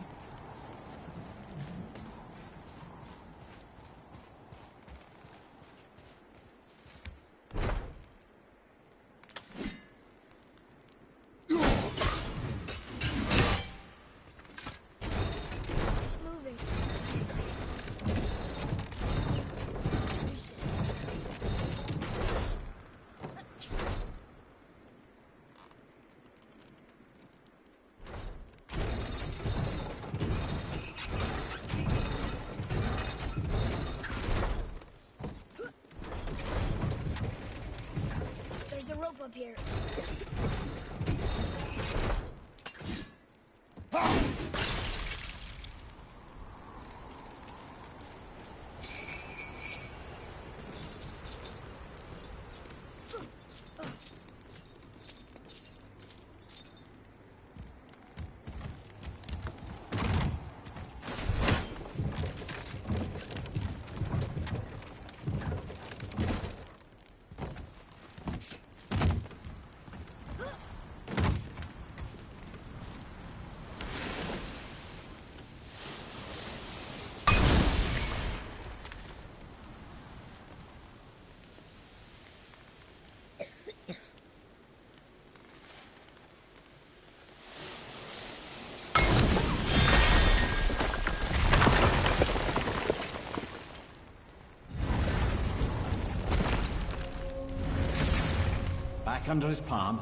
back under his palm.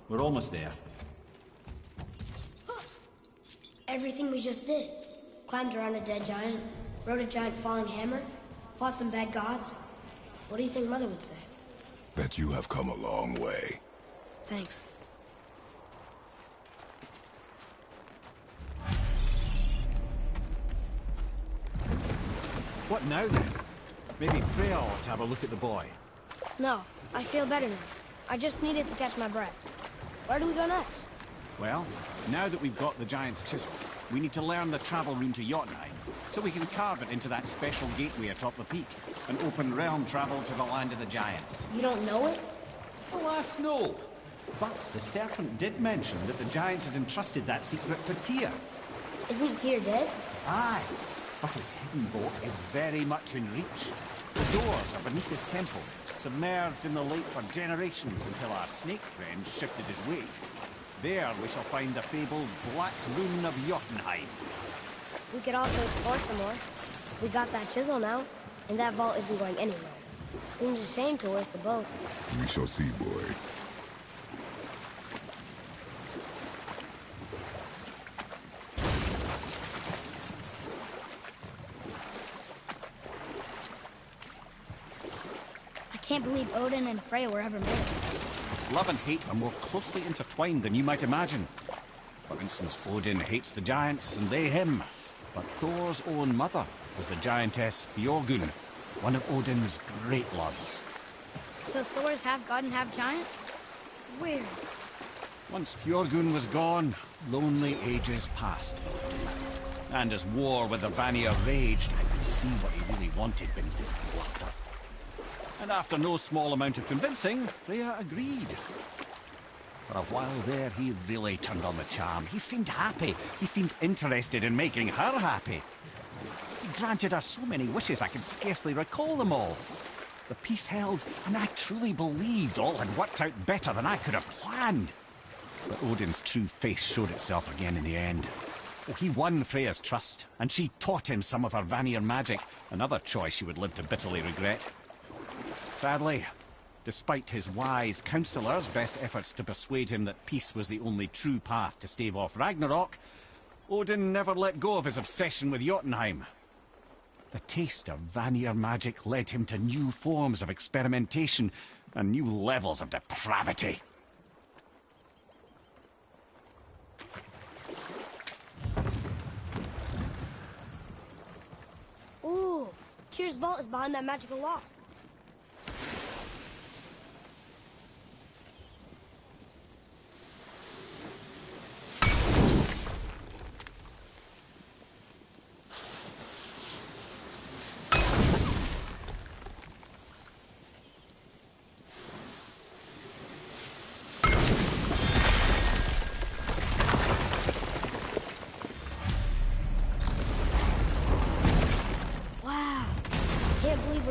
We're almost there. Everything we just did. Climbed around a dead giant, rode a giant falling hammer, fought some bad gods. What do you think Mother would say? Bet you have come a long way. Thanks. What now then? Maybe Freya ought to have a look at the boy. No, I feel better now. I just needed to catch my breath. Where do we go next? Well, now that we've got the giant's chisel, we need to learn the travel rune to Jotunheim, so we can carve it into that special gateway atop the peak, and open realm travel to the land of the giants. You don't know it? Alas, no. But the serpent did mention that the giants had entrusted that secret to Tyr. Isn't Tyr dead? Aye, but his hidden boat is very much in reach. The doors are beneath his temple, submerged in the lake for generations until our snake friend shifted his weight. There we shall find the fabled Black Rune of Jotunheim. We could also explore some more. We got that chisel now, and that vault isn't going anywhere. Seems a shame to waste the boat. We shall see, boy. I can't believe Odin and Freya were ever married. Love and hate are more closely intertwined than you might imagine. For instance, Odin hates the giants and they him. But Thor's own mother was the giantess Fjorgyn, one of Odin's great loves. So Thor's half god and half giant? Weird. Once Fjorgyn was gone, lonely ages passed. And as war with the Vanir raged, I could see what he really wanted beneath his bluster. And after no small amount of convincing, Freya agreed. For a while there, he really turned on the charm. He seemed happy. He seemed interested in making her happy. He granted her so many wishes I could scarcely recall them all. The peace held, and I truly believed all had worked out better than I could have planned. But Odin's true face showed itself again in the end. Oh, he won Freya's trust, and she taught him some of her Vanir magic, another choice she would live to bitterly regret. Sadly, despite his wise counselors' best efforts to persuade him that peace was the only true path to stave off Ragnarok, Odin never let go of his obsession with Jotunheim. The taste of Vanir magic led him to new forms of experimentation and new levels of depravity. Ooh, Tyr's vault is behind that magical lock.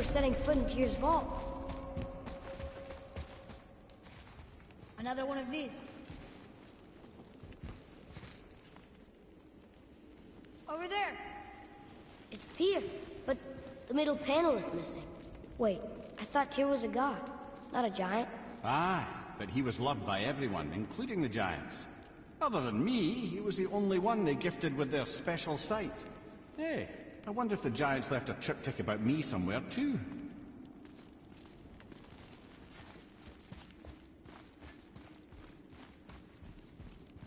Setting foot in Tyr's vault. Another one of these. Over there. It's Tyr, but the middle panel is missing. Wait, I thought Tyr was a god, not a giant. Aye, but he was loved by everyone, including the giants. Other than me, he was the only one they gifted with their special sight. Hey, I wonder if the giants left a triptych about me somewhere, too.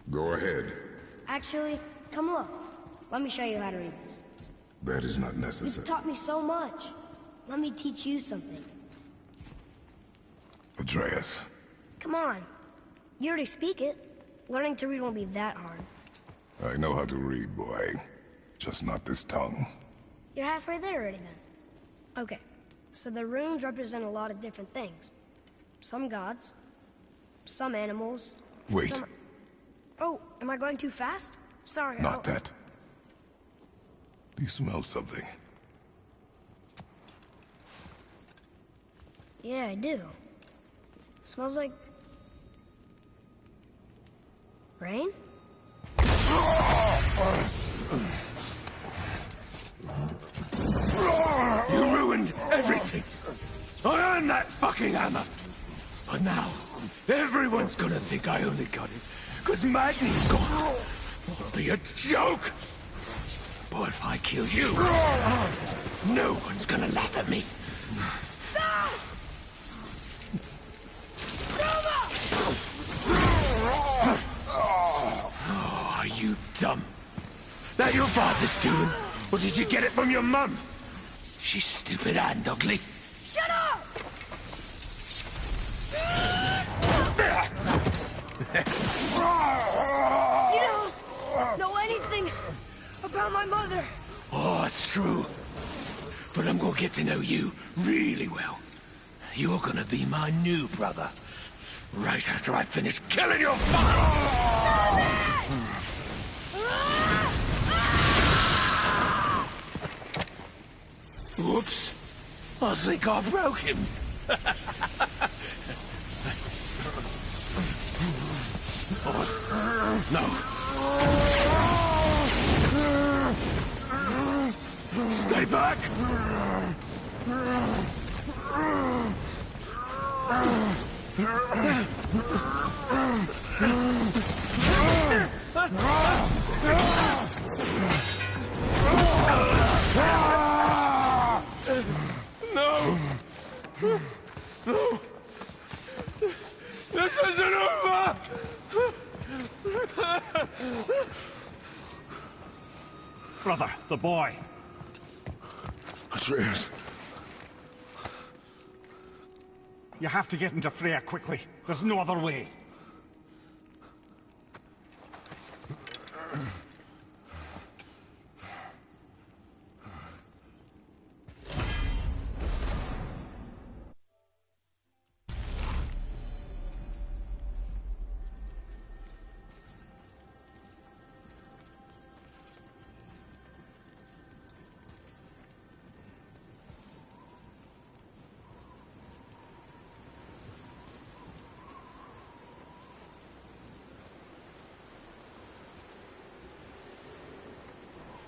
Go ahead. Actually, come look. Let me show you how to read this. That is not necessary. You've taught me so much. Let me teach you something. Atreus. Come on. You already speak it. Learning to read won't be that hard. I know how to read, boy. Just not this tongue. You're halfway there already, then. Okay, so the runes represent a lot of different things. Some gods, some animals. Wait. Some... Oh, am I going too fast? Sorry. Not that. Do you smell something? Yeah, I do. Smells like... rain? You ruined everything! I earned that fucking hammer! But now, Everyone's gonna think I only got it because Magni's gone. It'll be a joke. But if I kill you, no one's gonna laugh at me. Oh, are you dumb? That your father's doing? Or did you get it from your mum? She's stupid and ugly. Shut up! You don't know anything about my mother. Oh, it's true. But I'm gonna get to know you really well. You're gonna be my new brother. Right after I finish killing your father! Oops. I think I broke him. No. Stay back! No! No! This isn't over! Brother, the boy. Atreus. You have to get into Freya quickly. There's no other way.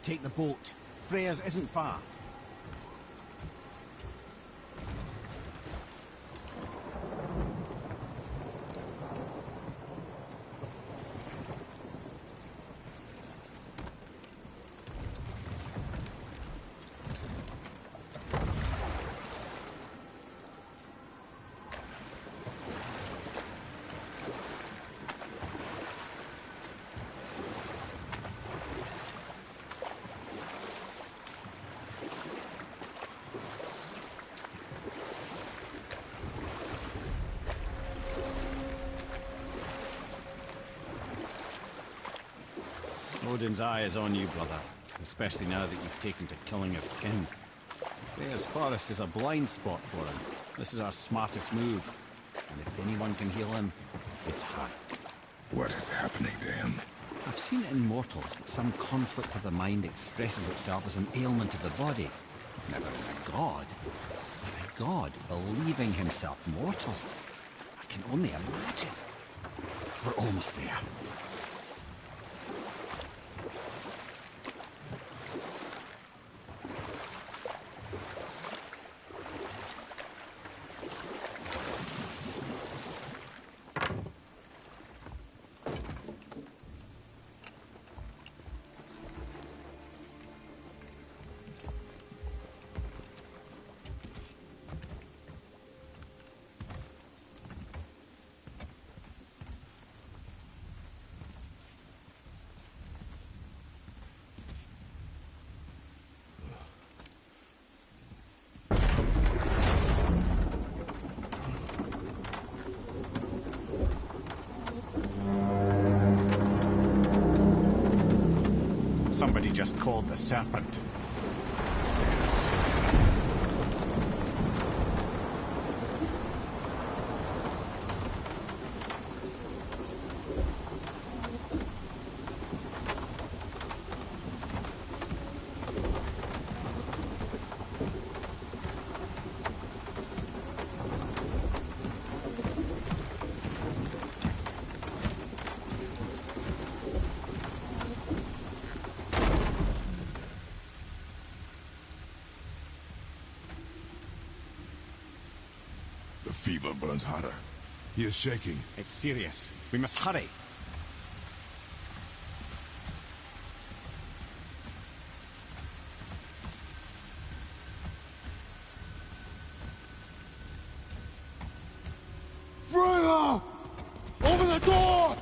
Take the boat. Freya's isn't far. Odin's eye is on you, brother. Especially now that you've taken to killing his kin. Freya's forest is a blind spot for him. This is our smartest move. And if anyone can heal him, it's her. What is happening to him? I've seen it in mortals that some conflict of the mind expresses itself as an ailment of the body. Never in a god. But a god believing himself mortal. I can only imagine. We're almost there. Somebody just called the Serpent. The fever burns hotter. He is shaking. It's serious. We must hurry. Freya! Open the door!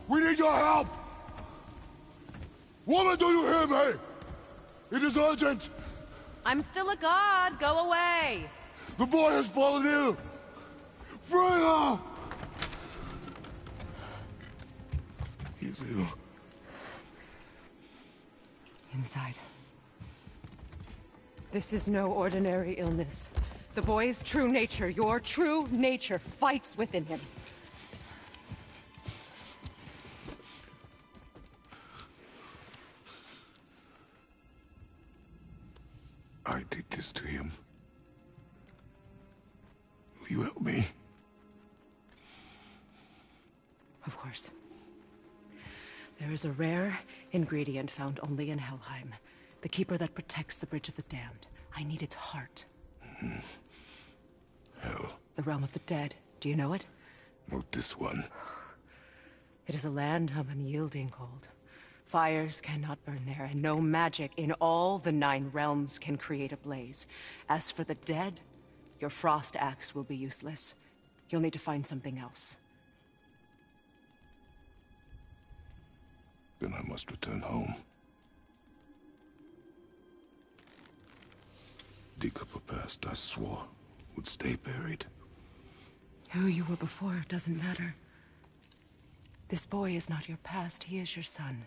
We need your help! Woman, do you hear me? It is urgent! I'm still a god. Go away. The boy has fallen ill! Freya! He is ill. Inside. This is no ordinary illness. The boy's true nature, your true nature, fights within him. I did this to him. Will you help me? Of course. There is a rare ingredient found only in Helheim. The keeper that protects the Bridge of the Damned. I need its heart. Hell. The realm of the dead. Do you know it? Not this one. It is a land of unyielding cold. Fires cannot burn there, and no magic in all the 9 realms can create a blaze. As for the dead, your frost axe will be useless. You'll need to find something else. Then I must return home. Dig up a past I swore would stay buried. Who you were before doesn't matter. This boy is not your past, he is your son.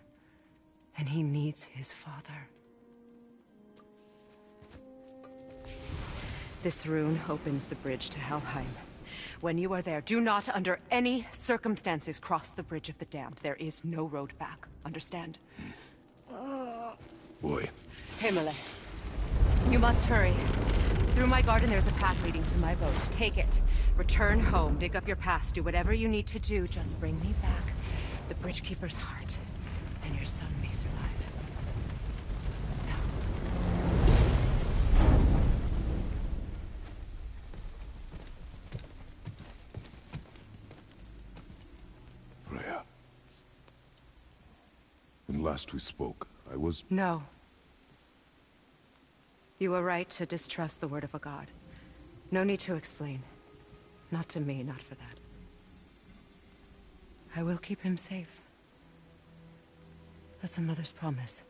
And he needs his father. This rune opens the bridge to Helheim. When you are there, do not under any circumstances cross the Bridge of the Damned. There is no road back. Understand? Boy. Himmele. You must hurry. Through my garden there's a path leading to my boat. Take it. Return home. Dig up your past. Do whatever you need to do. Just bring me back the Bridgekeeper's heart. And your son may survive. Freya. When last we spoke, I was... No. You were right to distrust the word of a god. No need to explain. Not to me, not for that. I will keep him safe. That's a mother's promise.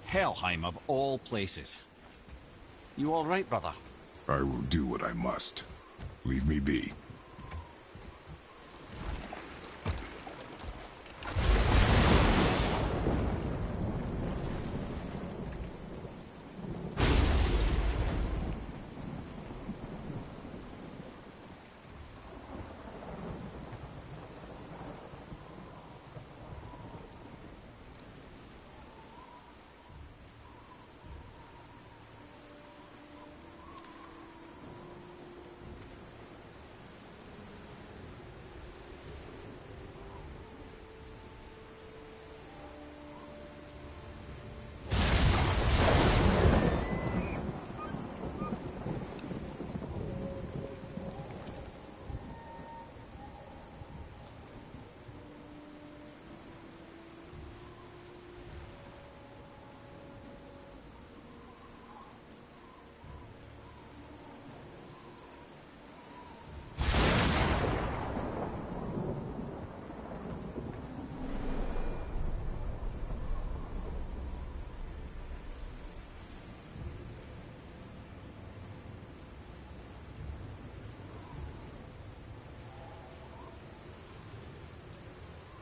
Helheim of all places. You all right, brother? I will do what I must. Leave me be.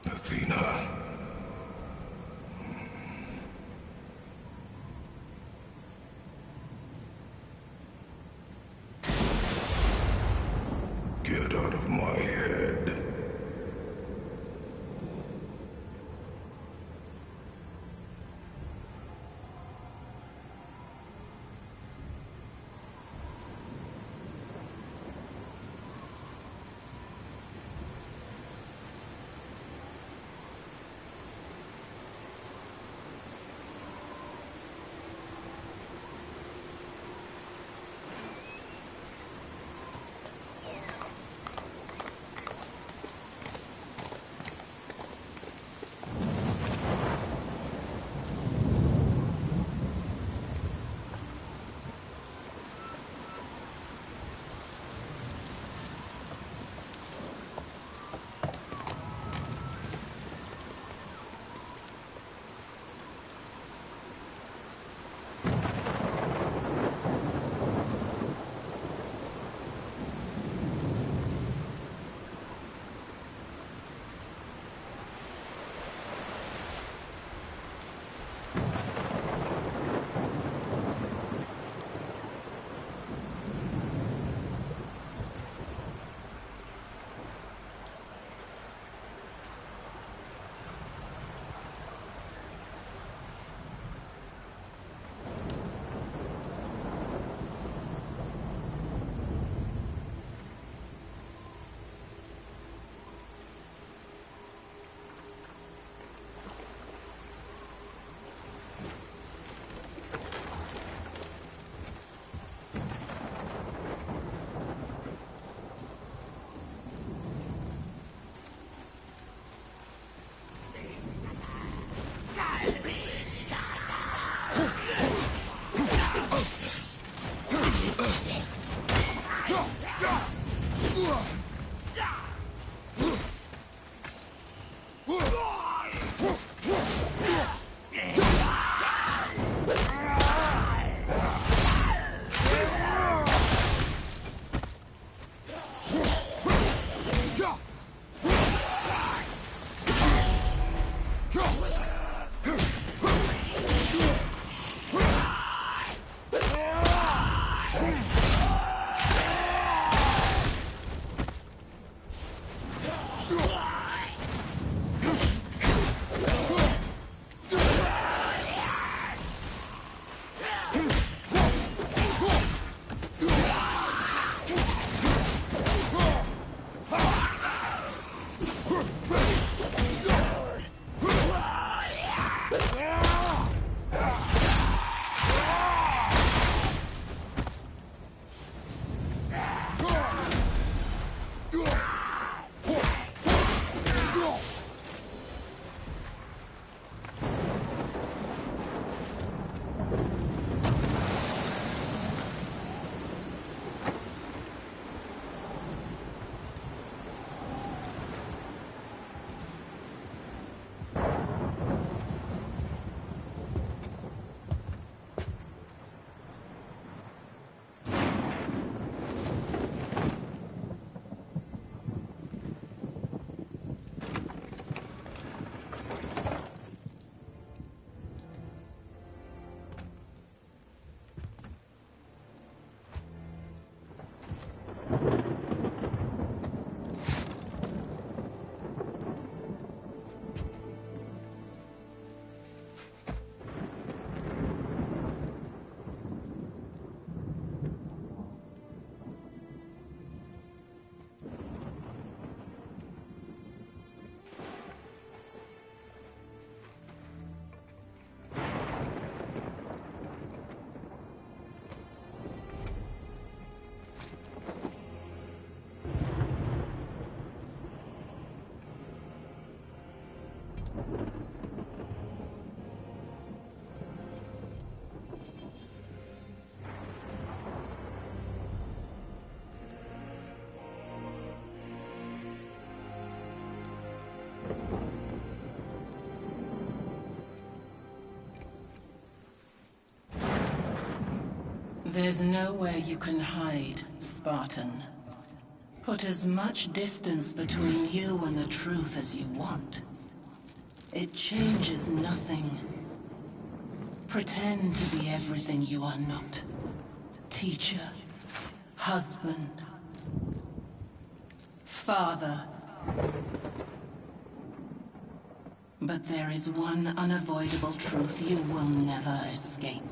Athena. Get out of my head. There's nowhere you can hide, Spartan. Put as much distance between you and the truth as you want. It changes nothing. Pretend to be everything you are not. Teacher, husband, father. But there is one unavoidable truth you will never escape.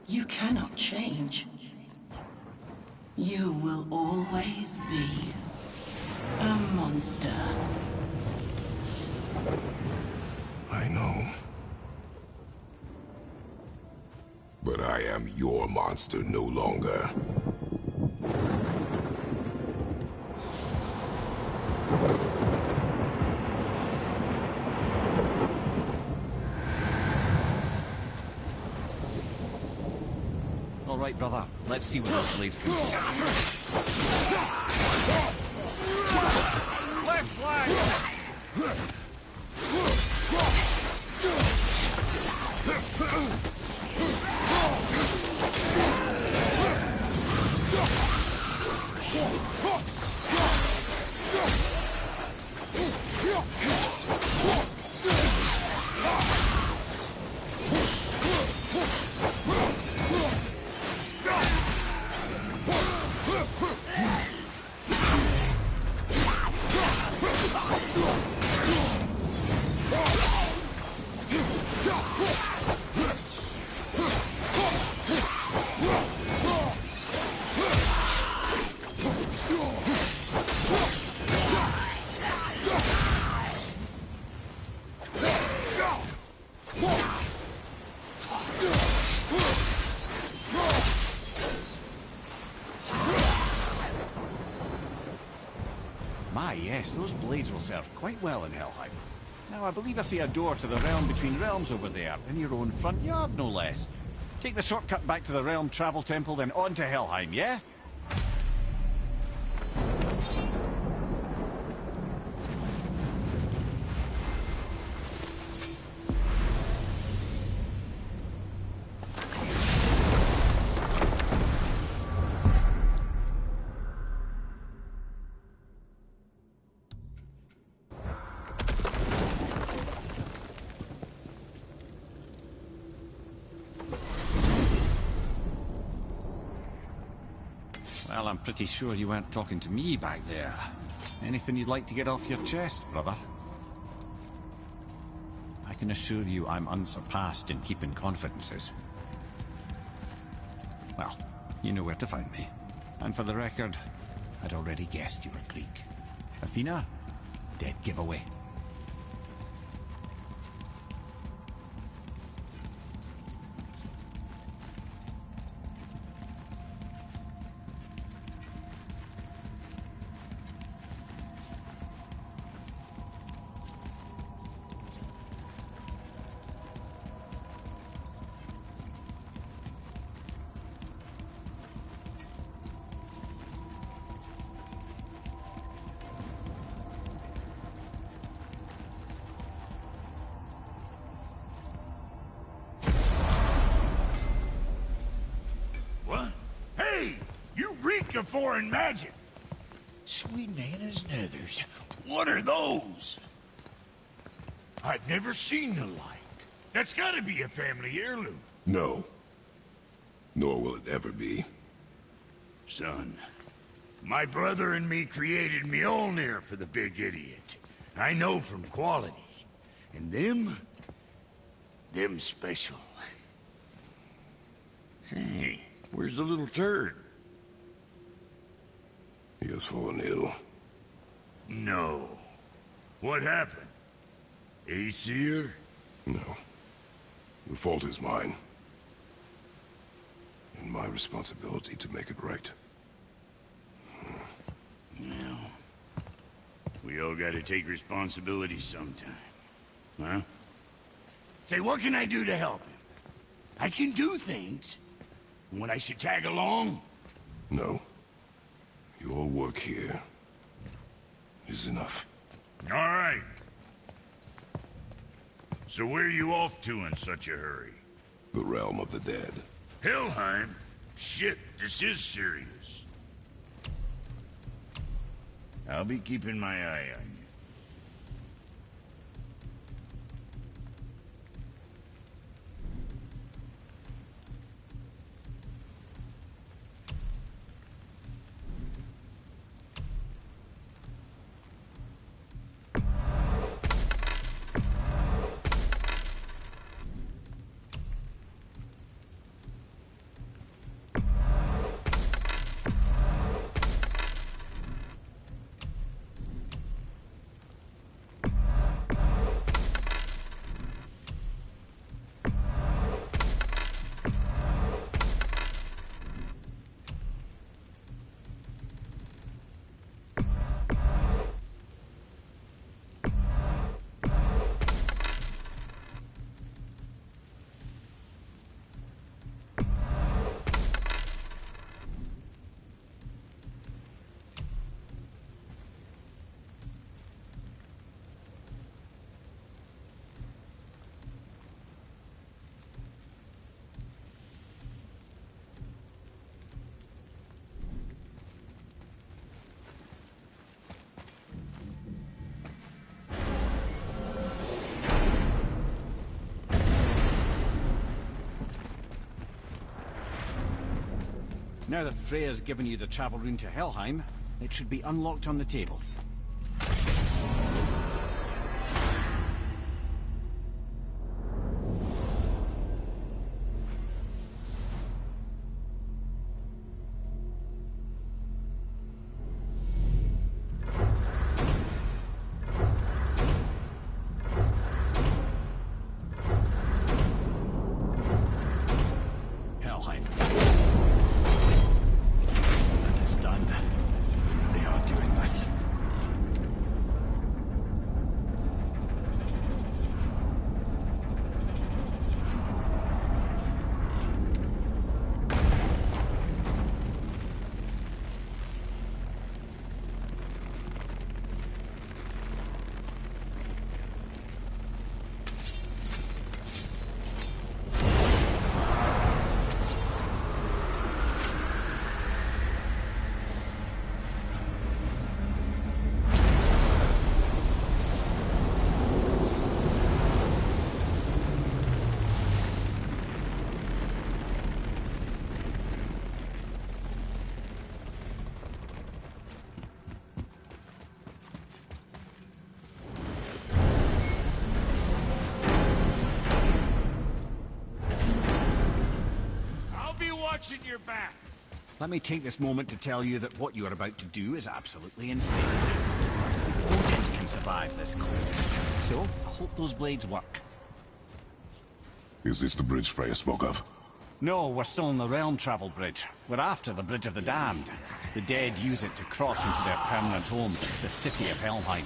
You cannot change. You will always be a monster. I know. But I am your monster no longer. All right, brother. Let's see what this blades can do. Left flank! Yes, those blades will serve quite well in Helheim. Now, I believe I see a door to the realm between realms over there, in your own front yard, no less. Take the shortcut back to the Realm Travel Temple, then on to Helheim, yeah? Well, I'm pretty sure you weren't talking to me back there. Anything you'd like to get off your chest, brother? I can assure you I'm unsurpassed in keeping confidences. Well, you know where to find me. And for the record, I'd already guessed you were Greek. Athena? Dead giveaway. Of foreign magic. Sweet Nana's nethers. What are those? I've never seen the like. That's gotta be a family heirloom. No. Nor will it ever be. Son, my brother and me created Mjolnir for the big idiot. I know from quality. And them special. Hey, where's the little turd? He has fallen ill. No. What happened? Aesir? No. The fault is mine. And my responsibility to make it right. Well, we all gotta take responsibility sometime. Huh? Say, what can I do to help him? I can do things. When I should tag along? No. Your work here is enough. All right. So where are you off to in such a hurry? The realm of the dead. Helheim? Shit, this is serious. I'll be keeping my eye on you. Now that Freya's given you the travel rune to Helheim, it should be unlocked on the table. Helheim. Watching your back. Let me take this moment to tell you that what you are about to do is absolutely insane. Odin can survive this cold. So, I hope those blades work. Is this the bridge Freya spoke of? No, we're still on the realm travel bridge. We're after the Bridge of the Damned. The dead use it to cross into their permanent home, the city of Helheim.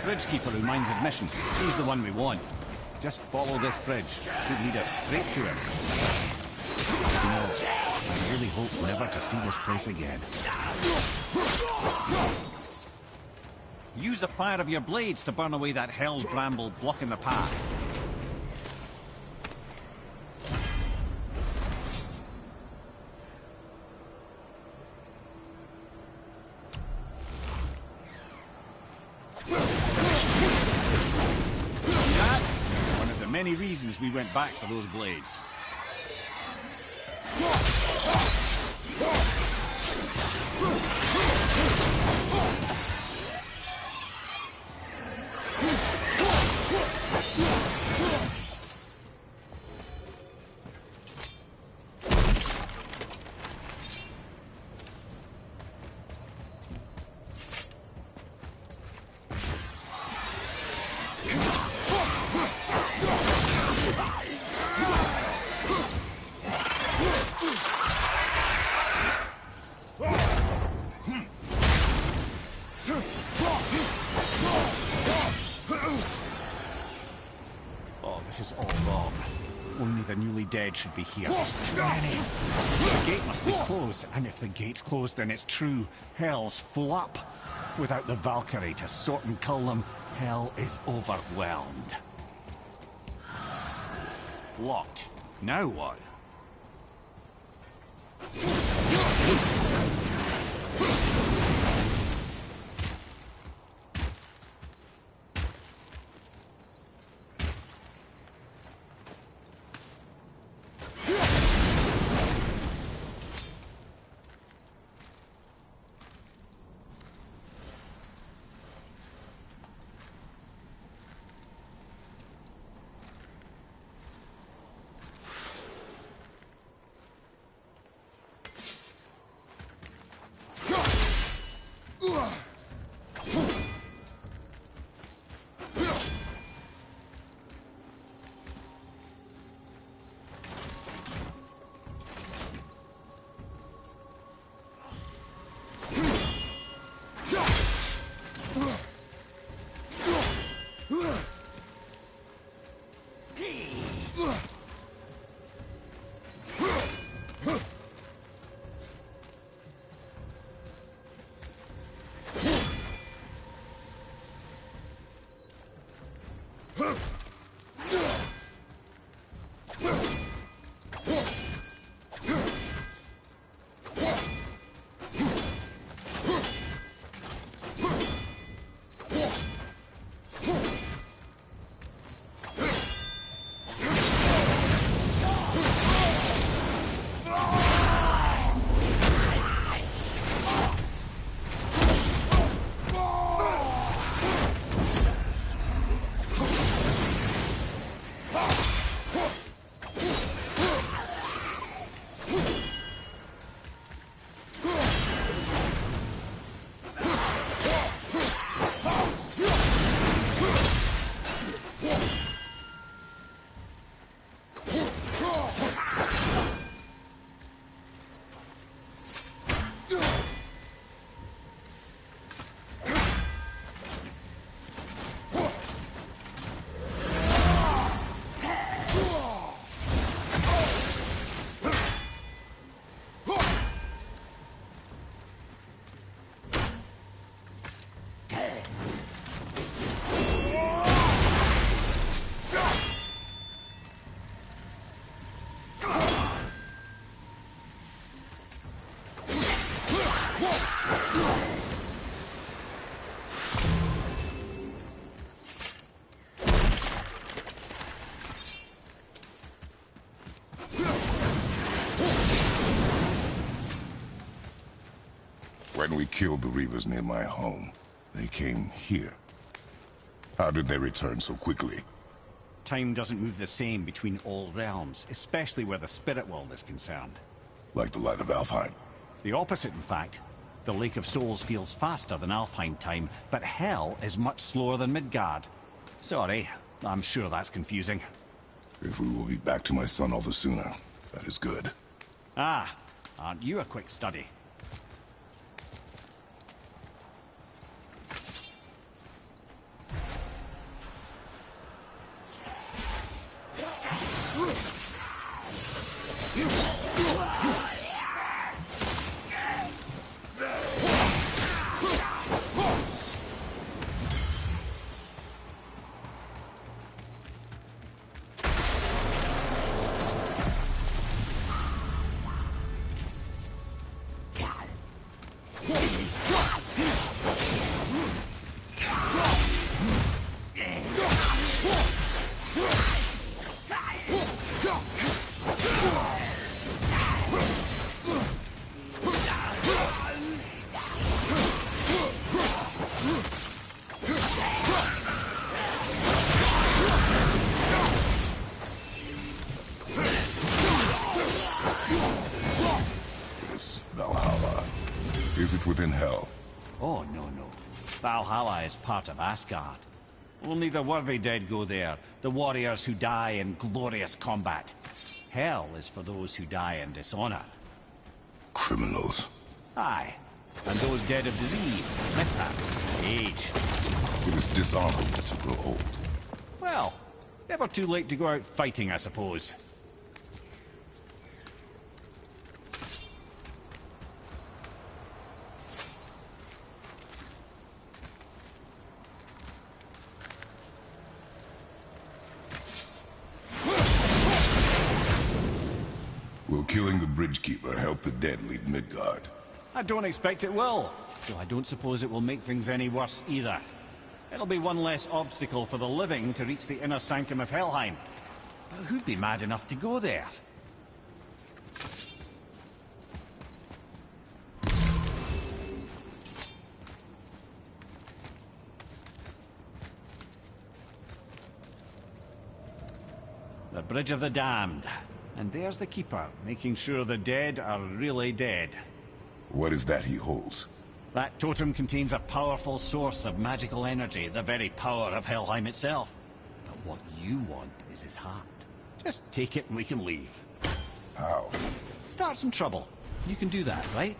Bridgekeeper who minds admission. He's the one we want. Just follow this bridge. Should lead us straight to him. You know, I really hope never to see this place again. Use the fire of your blades to burn away that hell's bramble blocking the path. That? One of the many reasons we went back for those blades. This is all wrong. Only the newly dead should be here. There's too many. The gate must be closed, and if the gate's closed, then it's true. Hell's full up. Without the Valkyrie to sort and cull them, hell is overwhelmed. Locked. Now what? When we killed the Reavers near my home, they came here. How did they return so quickly? Time doesn't move the same between all realms, especially where the spirit world is concerned. Like the light of Alfheim? The opposite, in fact. The Lake of Souls feels faster than Alfheim time, but Hell is much slower than Midgard. Sorry, I'm sure that's confusing. If we will be back to my son all the sooner, that is good. Ah, aren't you a quick study? Is it within Hell? Oh, no. Valhalla is part of Asgard. Only the worthy dead go there, the warriors who die in glorious combat. Hell is for those who die in dishonor. Criminals. Aye, and those dead of disease, mishap, age. It is dishonorable to grow old. Well, never too late to go out fighting, I suppose. Will killing the Bridgekeeper help the dead leave Midgard? I don't expect it will, though I don't suppose it will make things any worse either. It'll be one less obstacle for the living to reach the inner sanctum of Helheim. But who'd be mad enough to go there? The Bridge of the Damned. And there's the Keeper, making sure the dead are really dead. What is that he holds? That totem contains a powerful source of magical energy, the very power of Helheim itself. But what you want is his heart. Just take it and we can leave. How? Start some trouble. You can do that, right?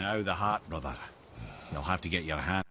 Now the heart, brother. You'll have to get your hand...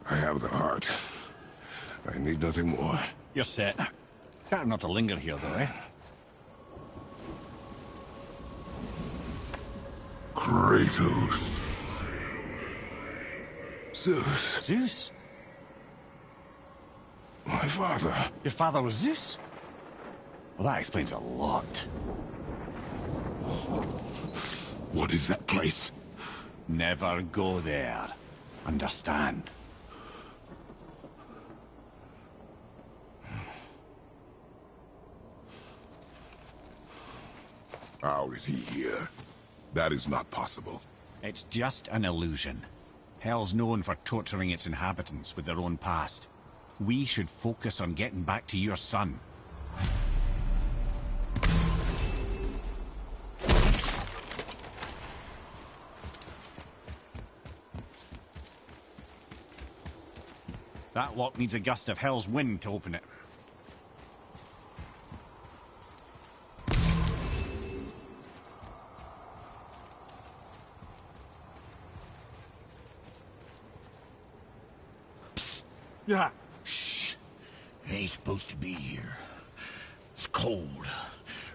I have the heart. I need nothing more. You're set. Better not to linger here, though, eh? Kratos. Zeus. Zeus? My father. Your father was Zeus? Well, that explains a lot. What is that place? Never go there. Understand? How is he here? That is not possible. It's just an illusion. Hell's known for torturing its inhabitants with their own past. We should focus on getting back to your son. That lock needs a gust of Hell's wind to open it. Yeah. Shh. Ain't supposed to be here. It's cold.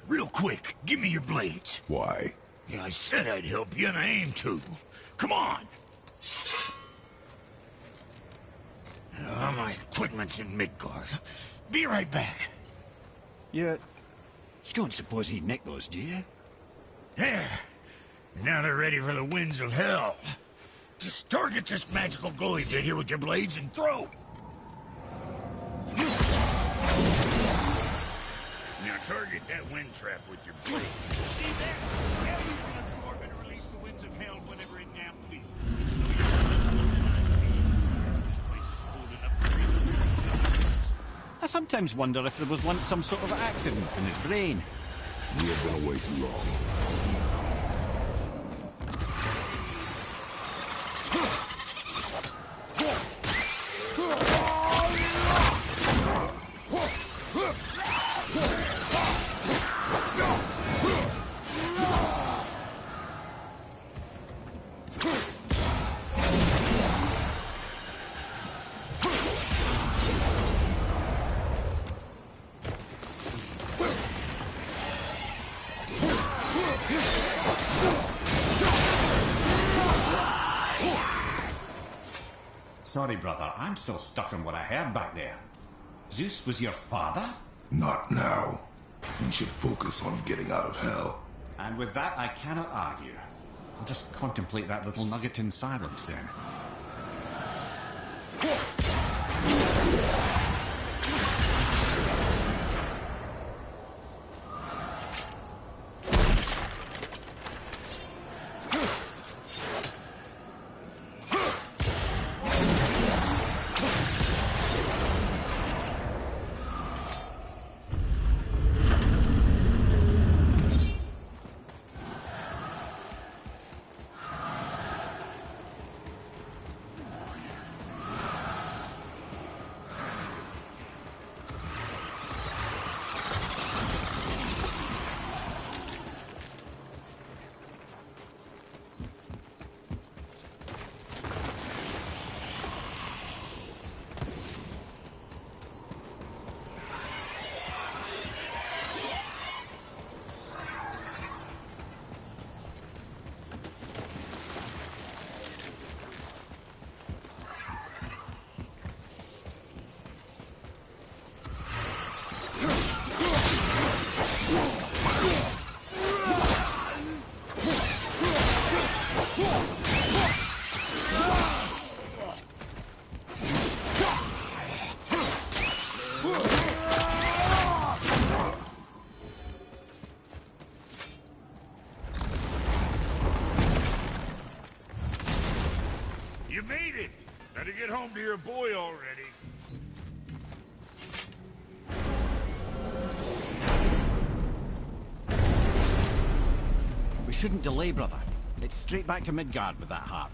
Real quick, give me your blades. Why? Yeah, I said I'd help you, and I aim to. Come on. My equipment's in Midgard. Be right back. You don't suppose he'd nick those, do you? There. Now they're ready for the winds of hell. Just target this magical glowy bit here with your blades and throw. Now target that wind trap with your blade. See that? Now you can absorb and release the winds of hell whenever it damn pleases. This place is cold enough to breathe. I sometimes wonder if there was once some sort of accident in his brain. We have been away too long. Sorry, brother. I'm still stuck on what I heard back there. Zeus was your father? Not now. We should focus on getting out of hell. And with that, I cannot argue. I'll just contemplate that little nugget in silence, then. You made it! Better get home to your boy already. We shouldn't delay, brother. It's straight back to Midgard with that heart.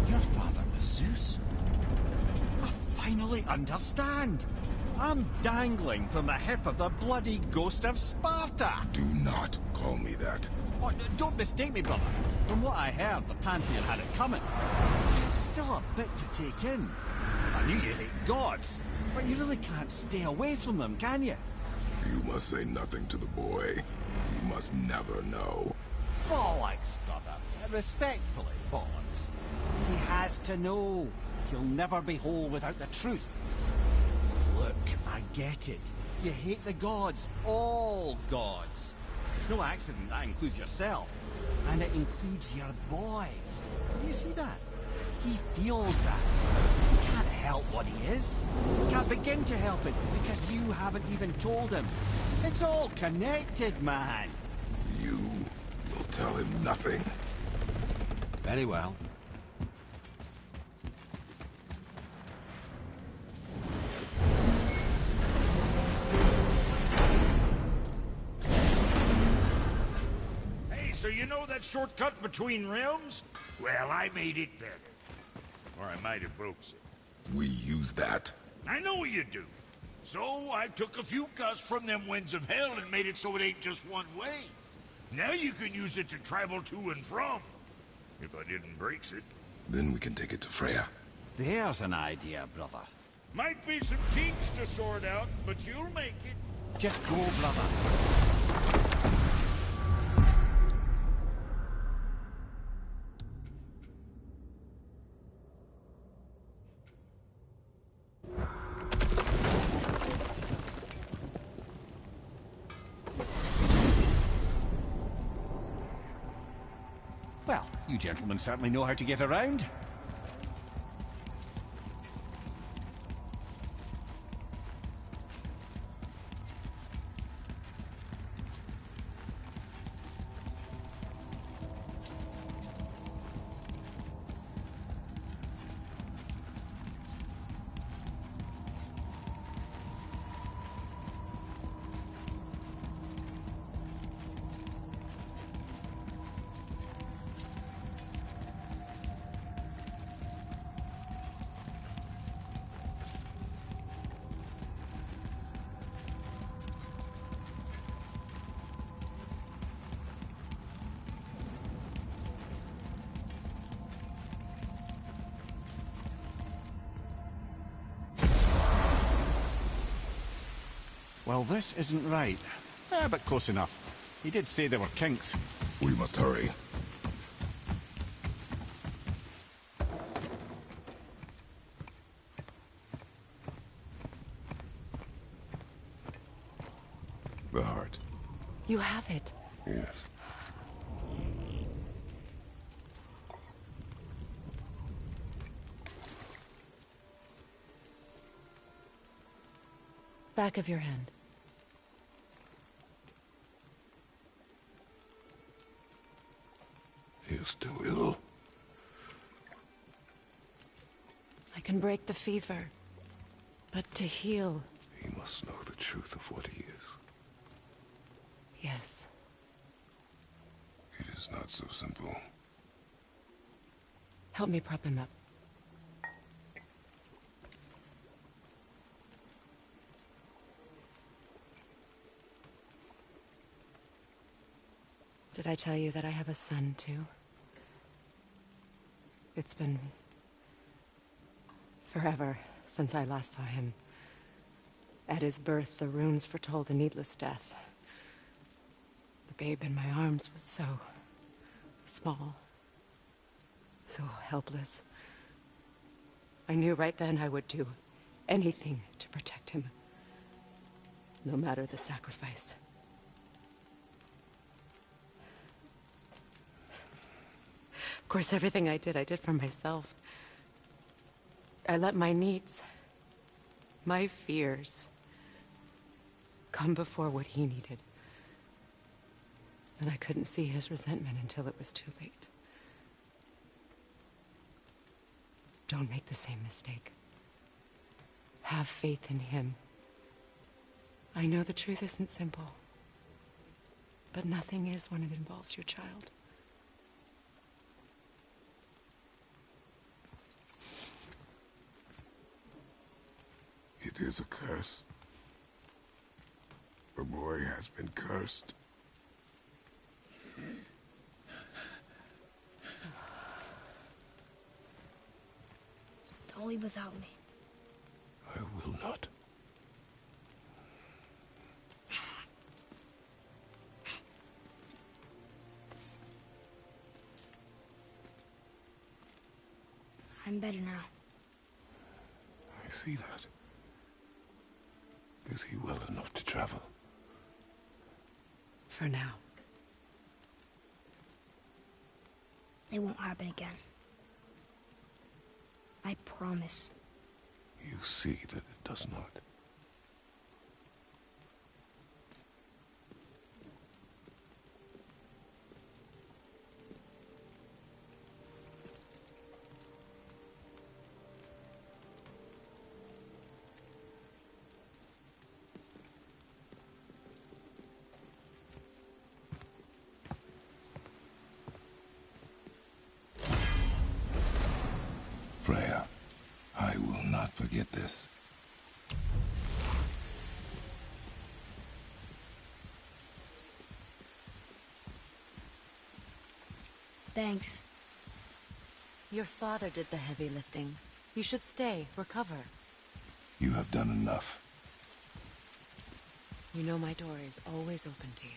Your father was Zeus? I finally understand. I'm dangling from the hip of the bloody ghost of Sparta. Do not call me that. Oh, don't mistake me, brother. From what I heard, the Pantheon had it coming. It's still a bit to take in. I knew you hate gods, but you really can't stay away from them, can you? You must say nothing to the boy. He must never know. Bollocks, brother. Respectfully, bollocks. He has to know. He'll never be whole without the truth. Look, I get it. You hate the gods. All gods. It's no accident that includes yourself. And it includes your boy. You see that? He feels that. He can't help what he is. He can't begin to help it because you haven't even told him. It's all connected, man. You will tell him nothing. Very well. So you know that shortcut between realms? Well, I made it better. Or I might have broke it. We use that. I know you do. So I took a few gusts from them winds of hell and made it so it ain't just one way. Now you can use it to travel to and from. If I didn't break it. Then we can take it to Freya. There's an idea, brother. Might be some kinks to sort out, but you'll make it. Just go, brother. Well, you gentlemen certainly know how to get around. Well, this isn't right. But close enough. He did say there were kinks. We must hurry. The heart. You have it. Yes. Back of your hand. He is still ill. I can break the fever, but to heal... He must know the truth of what he is. Yes. It is not so simple. Help me prop him up. Did I tell you that I have a son, too? It's been... forever since I last saw him. At his birth, the runes foretold a needless death. The babe in my arms was so... small. So helpless. I knew right then I would do anything to protect him. No matter the sacrifice. Of course, everything I did for myself. I let my needs, my fears come before what he needed. And I couldn't see his resentment until it was too late. Don't make the same mistake. Have faith in him. I know the truth isn't simple, but nothing is when it involves your child. It is a curse. The boy has been cursed. Don't leave without me. I will not. I'm better now. I see that. Is he well enough to travel? For now. It won't happen again. I promise. You see that it does not. Freya, I will not forget this. Thanks. Your father did the heavy lifting. You should stay, recover. You have done enough. You know my door is always open to you.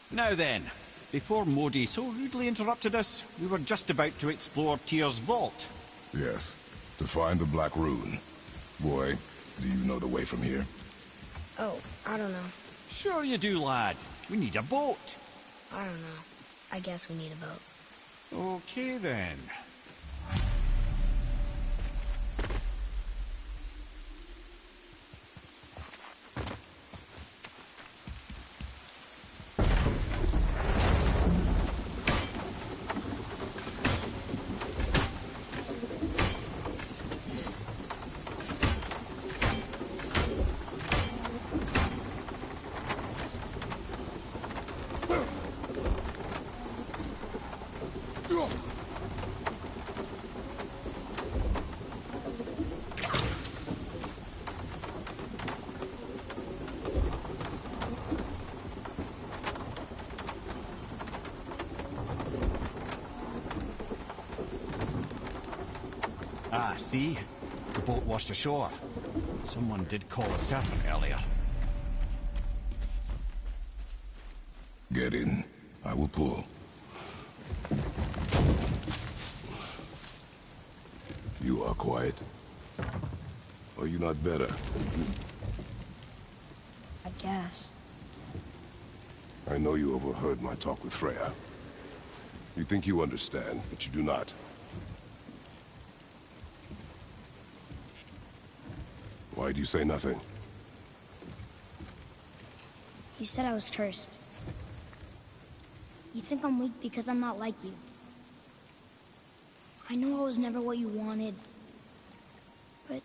Now then, before Modi so rudely interrupted us, we were just about to explore Tyr's vault. Yes, to find the Black Rune. Boy, do you know the way from here? Oh, I don't know. Sure you do, lad. We need a boat. I don't know. I guess we need a boat. Okay then. Ah, see? The boat washed ashore. Someone did call a serpent earlier. Get in. I will pull. You are quiet. Are you not better? I guess. I know you overheard my talk with Freya. You think you understand, but you do not. Why do you say nothing? You said I was cursed. You think I'm weak because I'm not like you. I know I was never what you wanted. But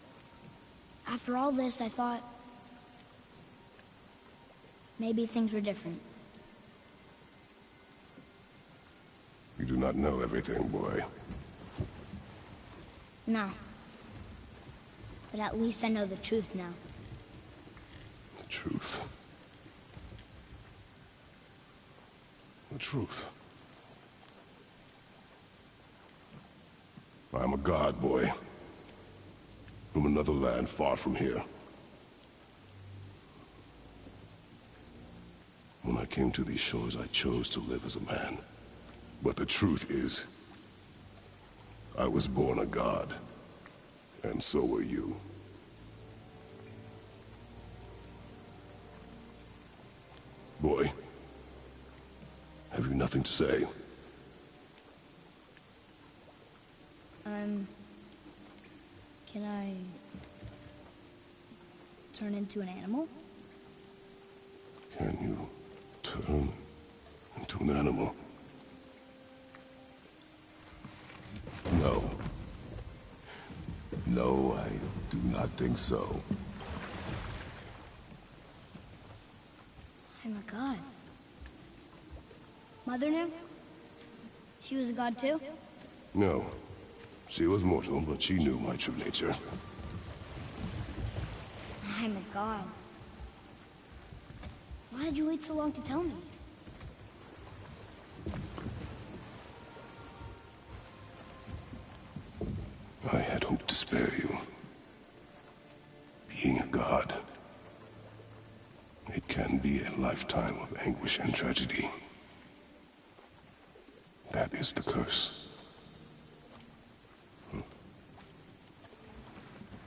after all this, I thought maybe things were different. You do not know everything, boy. No. But at least I know the truth now. The truth. The truth. I am a god, boy. From another land far from here. When I came to these shores, I chose to live as a man. But the truth is, I was born a god. And so were you. Boy, you nothing to say? Can I turn into an animal? Can you turn into an animal? No. No, I do not think so. I'm a god. Mother knew? She was a god too? No. She was mortal, but she knew my true nature. I'm a god. Why did you wait so long to tell me? I had hoped to spare you. Being a god, it can be a lifetime of anguish and tragedy. That is the curse.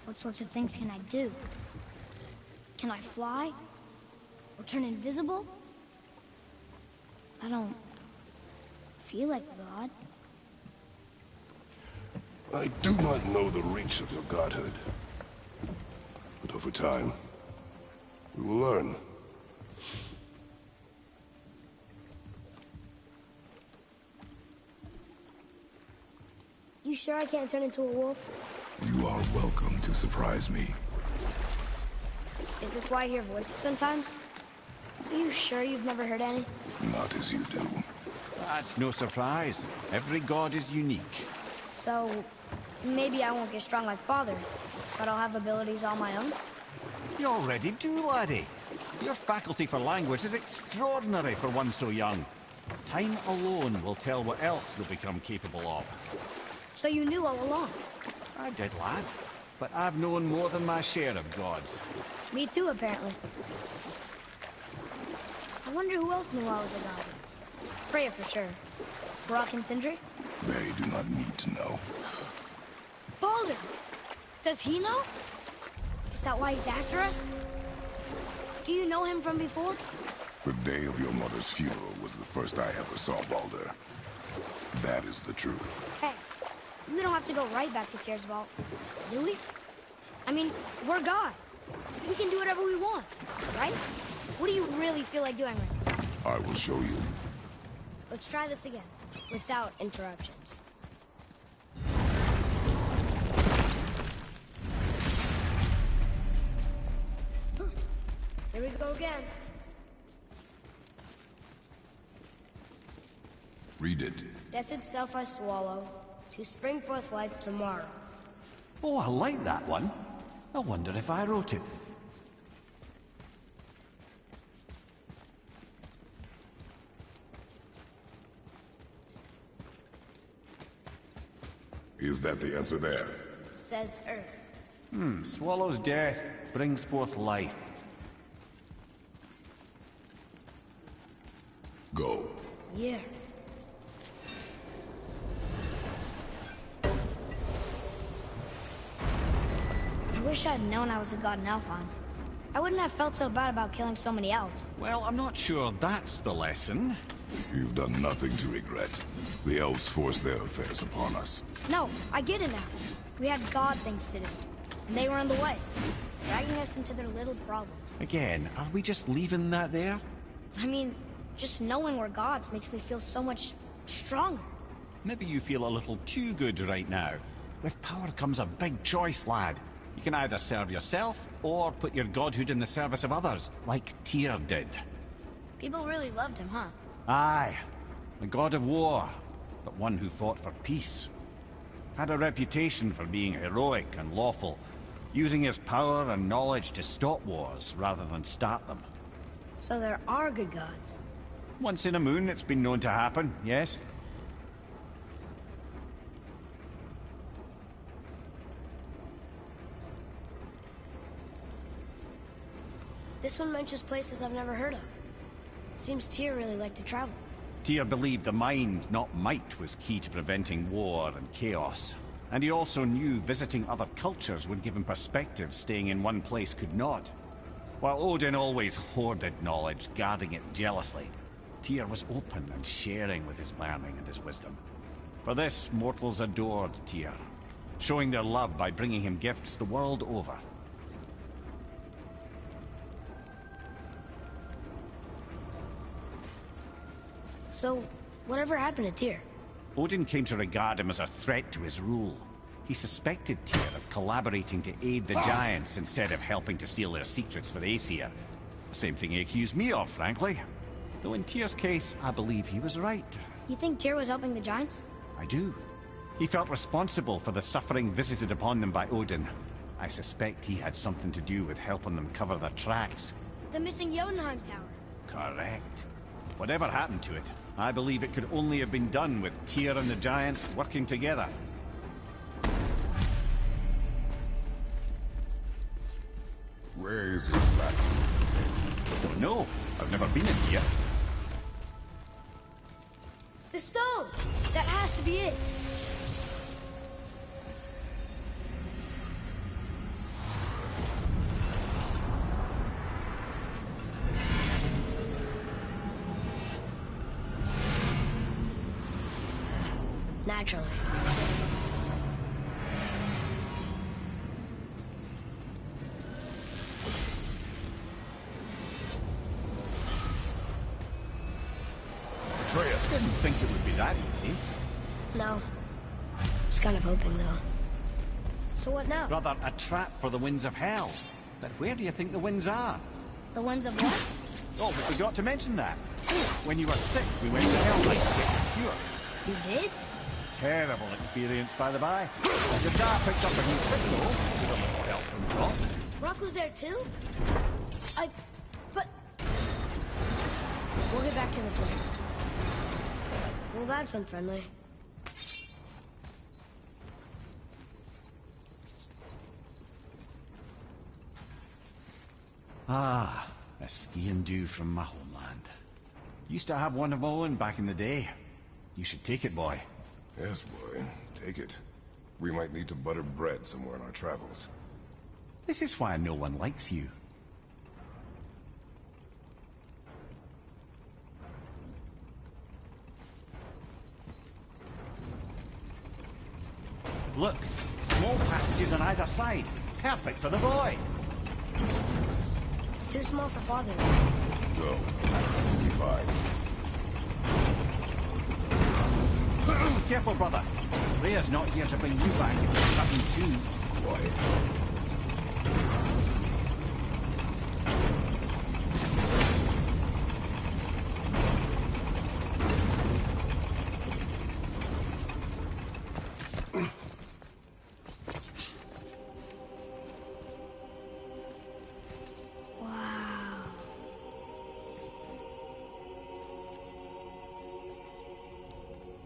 What sorts of things can I do? Can I fly? Or turn invisible? I don't feel like a god. I do not know the reach of your godhood. But over time, we will learn. You sure I can't turn into a wolf? You are welcome to surprise me. Is this why I hear voices sometimes? Are you sure you've never heard any? Not as you do. That's no surprise. Every god is unique. So, maybe I won't get strong like Father, but I'll have abilities all my own? You already do, laddie. Your faculty for language is extraordinary for one so young. Time alone will tell what else you'll become capable of. So you knew all along? I did, lad. But I've known more than my share of gods. Me too, apparently. I wonder who else knew I was a god. Freya for sure. Brock and Sindri? They do not need to know. Baldur! Does he know? Is that why he's after us? Do you know him from before? The day of your mother's funeral was the first I ever saw Baldur. That is the truth. Hey, we don't have to go right back to Kiersvald, do we? I mean, we're gods. We can do whatever we want, right? What do you really feel like doing right now? I will show you. Let's try this again, without interruptions. Here we go again. Read it. Death itself I swallow, to spring forth life tomorrow. Oh, I like that one. I wonder if I wrote it. Is that the answer there? It says Earth. Swallows death, brings forth life. Go. Yeah. I wish I'd known I was a god in Alfheim. I wouldn't have felt so bad about killing so many elves. Well, I'm not sure that's the lesson. You've done nothing to regret. The elves forced their affairs upon us. No, I get it now. We had god things to do. And they were in the way, dragging us into their little problems. Again, are we just leaving that there? I mean, just knowing we're gods makes me feel so much stronger. Maybe you feel a little too good right now. With power comes a big choice, lad. You can either serve yourself, or put your godhood in the service of others, like Tyr did. People really loved him, huh? Aye. A god of war, but one who fought for peace. Had a reputation for being heroic and lawful, using his power and knowledge to stop wars rather than start them. So there are good gods. Once in a moon, it's been known to happen, yes? This one mentions places I've never heard of. Seems Tyr really liked to travel. Tyr believed the mind, not might, was key to preventing war and chaos. And he also knew visiting other cultures would give him perspective staying in one place could not. While Odin always hoarded knowledge, guarding it jealously, Tyr was open and sharing with his learning and his wisdom. For this, mortals adored Tyr, showing their love by bringing him gifts the world over. So, whatever happened to Tyr? Odin came to regard him as a threat to his rule. He suspected Tyr of collaborating to aid the Giants instead of helping to steal their secrets for Aesir. Same thing he accused me of, frankly. Though in Tyr's case, I believe he was right. You think Tyr was helping the Giants? I do. He felt responsible for the suffering visited upon them by Odin. I suspect he had something to do with helping them cover their tracks. The missing Jotunheim Tower. Correct. Whatever happened to it, I believe it could only have been done with Tyr and the Giants working together. Where is this black? Don't know. I've never been in here. The stone! That has to be it! Naturally. Atreus didn't think it would be that easy. No. I was kind of hoping, though. So what now? Rather, a trap for the winds of hell. But where do you think the winds are? The winds of what? Oh, we forgot to mention that. When you were sick, we went to Hell Light to get you cured. You did? Terrible experience, by the by. Your dad picked up a new signal with a little help from Rock. Rock was there too? But... We'll get back to this later. Well, that's unfriendly. Ah, a skiing dew from my homeland. Used to have one of my own back in the day. You should take it, boy. Yes, boy. Take it. We might need to butter bread somewhere in our travels. This is why no one likes you. Look, small passages on either side. Perfect for the boy. It's too small for Father. No. Be fine. Careful, brother. Rhea's not here to bring you back if you're cutting too. Quiet.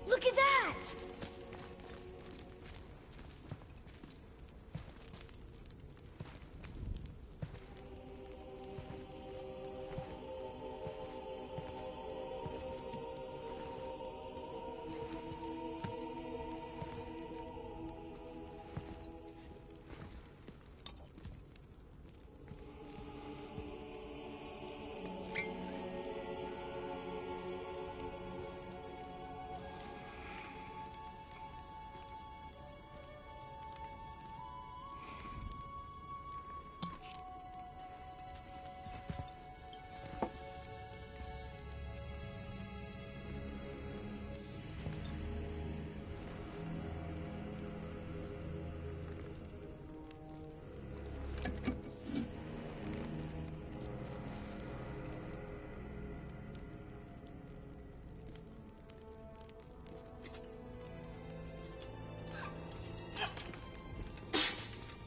Look at that!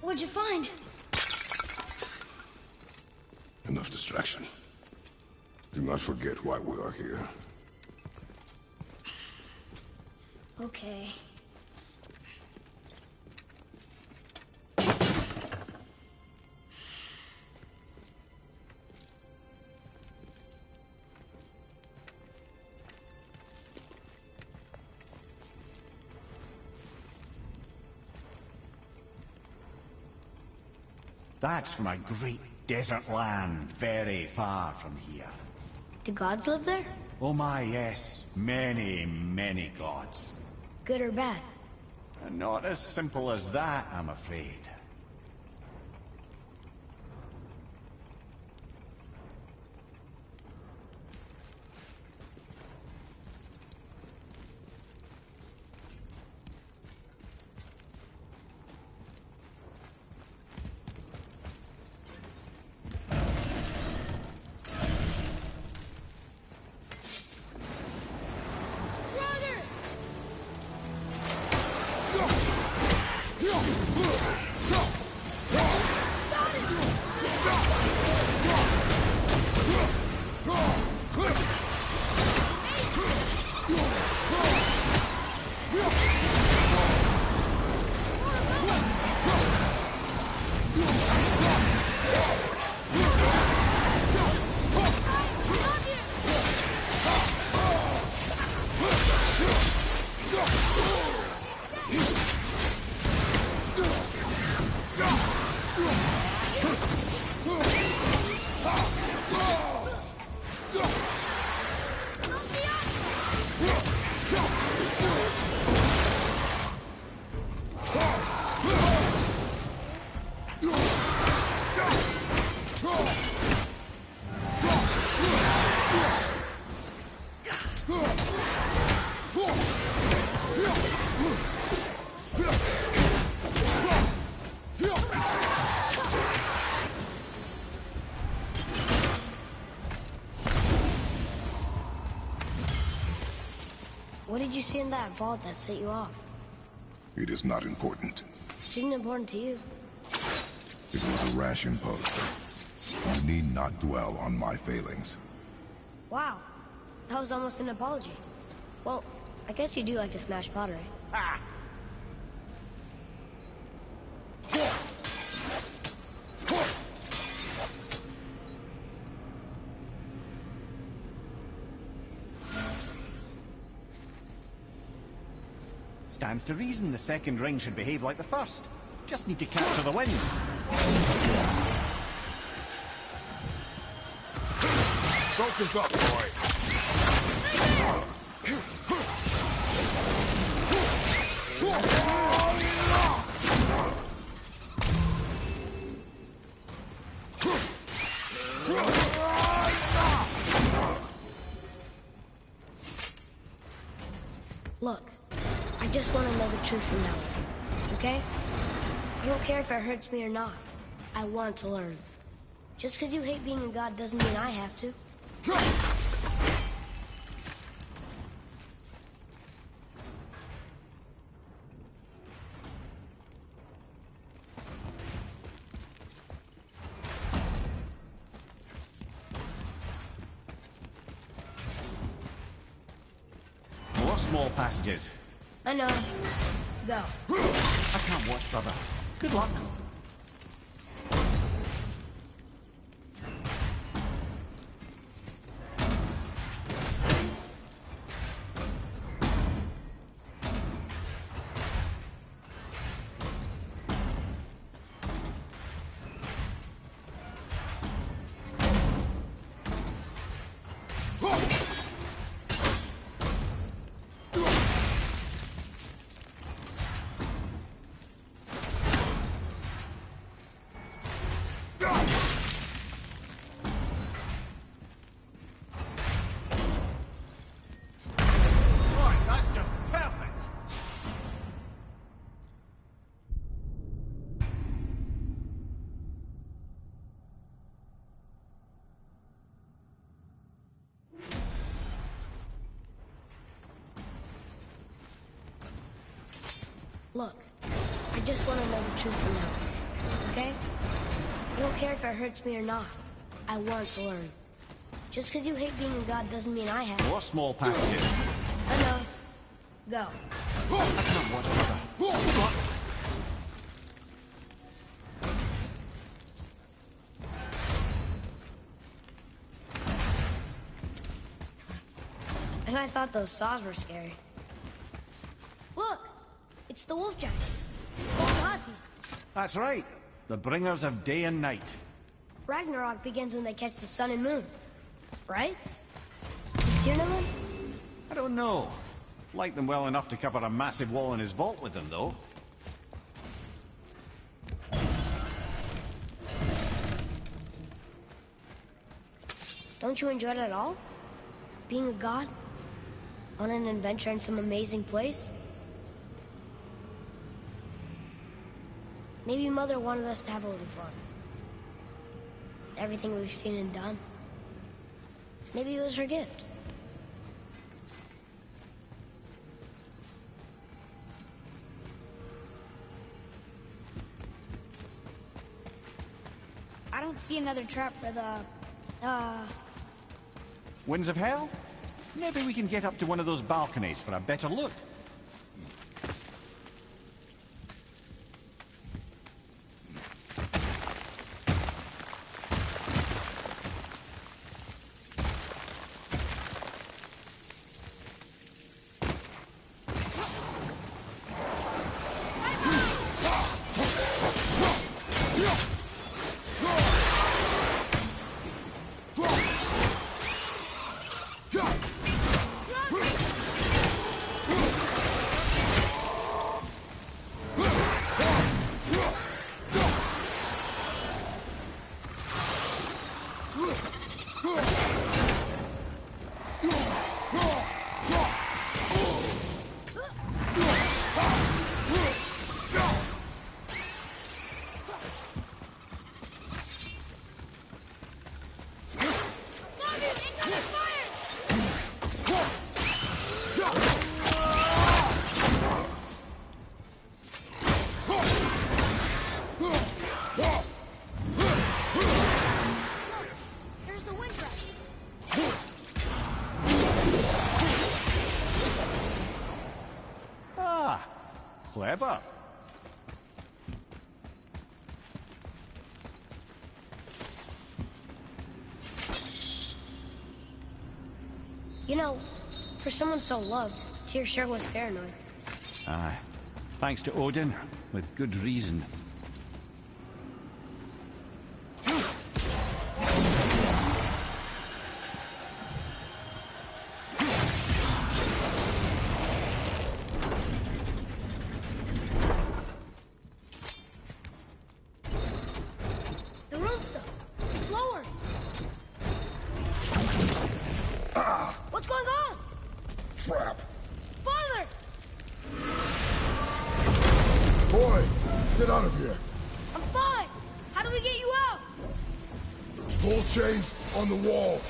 What'd you find? Enough distraction. Do not forget why we are here. Okay. That's from a great desert land very far from here. Do gods live there? Oh my, yes. Many, many gods. Good or bad? And not as simple as that, I'm afraid. What did you see in that vault that set you off? It is not important. Seemed important to you. It was a rash impulse. You need not dwell on my failings. Wow. That was almost an apology. Well, I guess you do like to smash pottery. Ah! Stands to reason the second ring should behave like the first. Just need to capture the winds. Focus up, boy. Look, I just want to know the truth from now on, okay? I don't care if it hurts me or not. I want to learn. Just because you hate being a god doesn't mean I have to. More small passages. I know. Go. I can't watch, brother. Good luck. Look, I just want to know the truth from now on, okay? I don't care if it hurts me or not. I want to learn. Just because you hate being a god doesn't mean I have to. More small passages. I know. Go. I can't watch, brother. Good luck. And I thought those saws were scary. Look! It's the wolf giants. Svolgati. That's right. The bringers of day and night. Ragnarok begins when they catch the sun and moon. Right? Tiernamen? I don't know. Like them well enough to cover a massive wall in his vault with them, though. Don't you enjoy it at all? Being a god? On an adventure in some amazing place? Maybe Mother wanted us to have a little fun. Everything we've seen and done. Maybe it was her gift. I don't see another trap for the, Winds of Hell? Maybe we can get up to one of those balconies for a better look. Clever. You know, for someone so loved, Tyr sure was paranoid. Aye. Thanks to Odin, with good reason. Chains on the wall.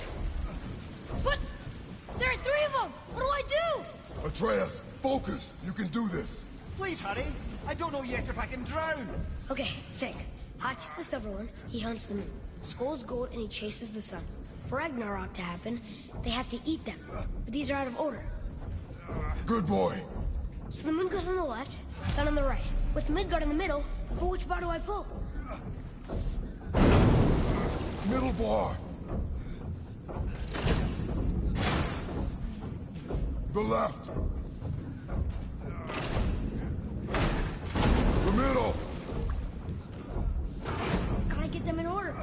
But there are 3 of them. What do I do? Atreus, focus. You can do this. Please hurry. I don't know yet if I can drown. Okay, think. Hati's the silver one. He hunts the moon. Skull's gold, and he chases the sun. For Ragnarok to happen, they have to eat them. But these are out of order. Good boy. So the moon goes on the left, sun on the right, with Midgard in the middle. But which bar do I pull? Middle bar. The left. The middle. Gotta get them in order.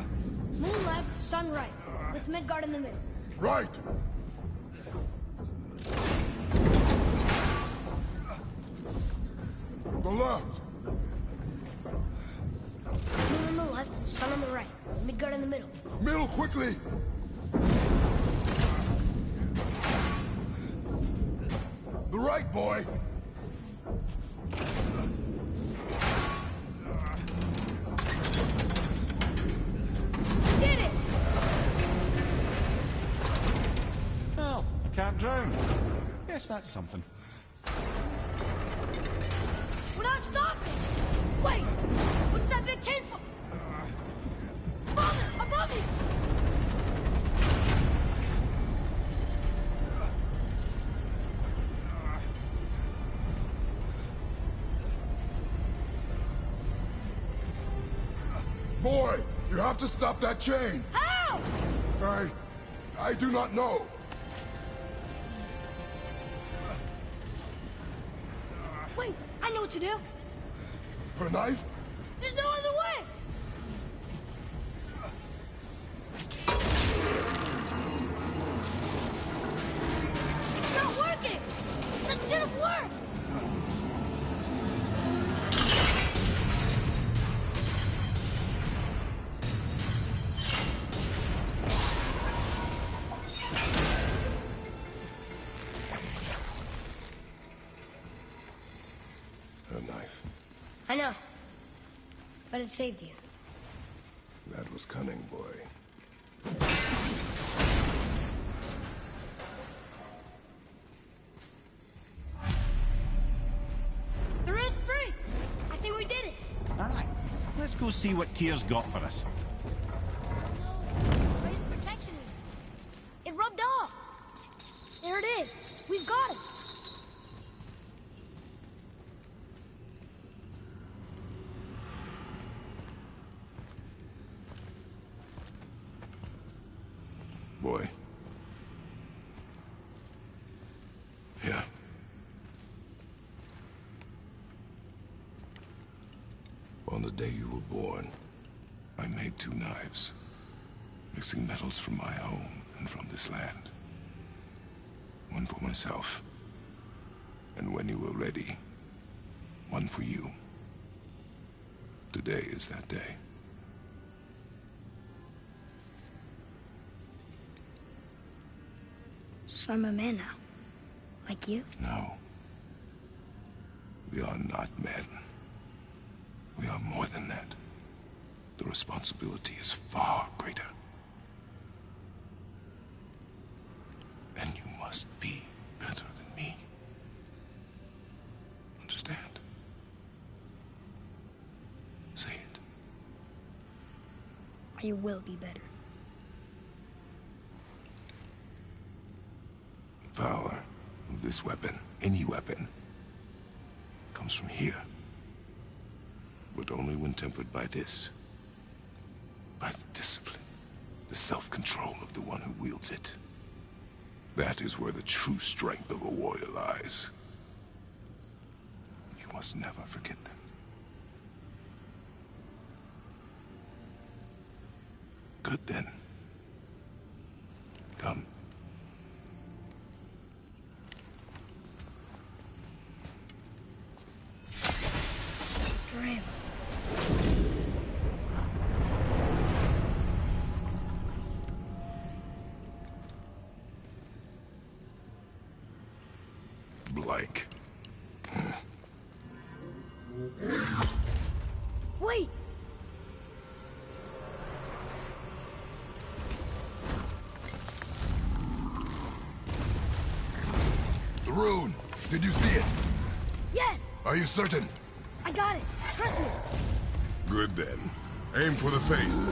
Moon left, sun right, with Midgard in the middle. Right. The left. Moon on the left, sun on the right, Midgard in the middle. Middle, quickly! The right, boy! Did it! Well, I can't drown. Yes, that's something. We're not stopping! Wait! What's that big chain for? Father, above you! Boy, you have to stop that chain! How? I do not know. Wait, I know what to do. Her knife? There's no other way! But it saved you. That was cunning, boy. The road's free! I think we did it! Aye. Let's go see what Tyr's got for us. Raised protection. It rubbed off. There it is. We've got it. Boy. Yeah. On the day you were born, I made 2 knives, mixing metals from my home and from this land. One for myself, and when you were ready, one for you. Today is that day. So I'm a man now. Like you? No. We are not men. We are more than that. The responsibility is far greater. And you must be better than me. Understand? Say it. Or you will be better. The power of this weapon, any weapon, comes from here. But only when tempered by this. By the discipline, the self-control of the one who wields it. That is where the true strength of a warrior lies. You must never forget that. Good then. Come. Dream. Blank. Wait! The rune! Did you see it? Yes! Are you certain? I got it. Trust me. Good then. Aim for the face.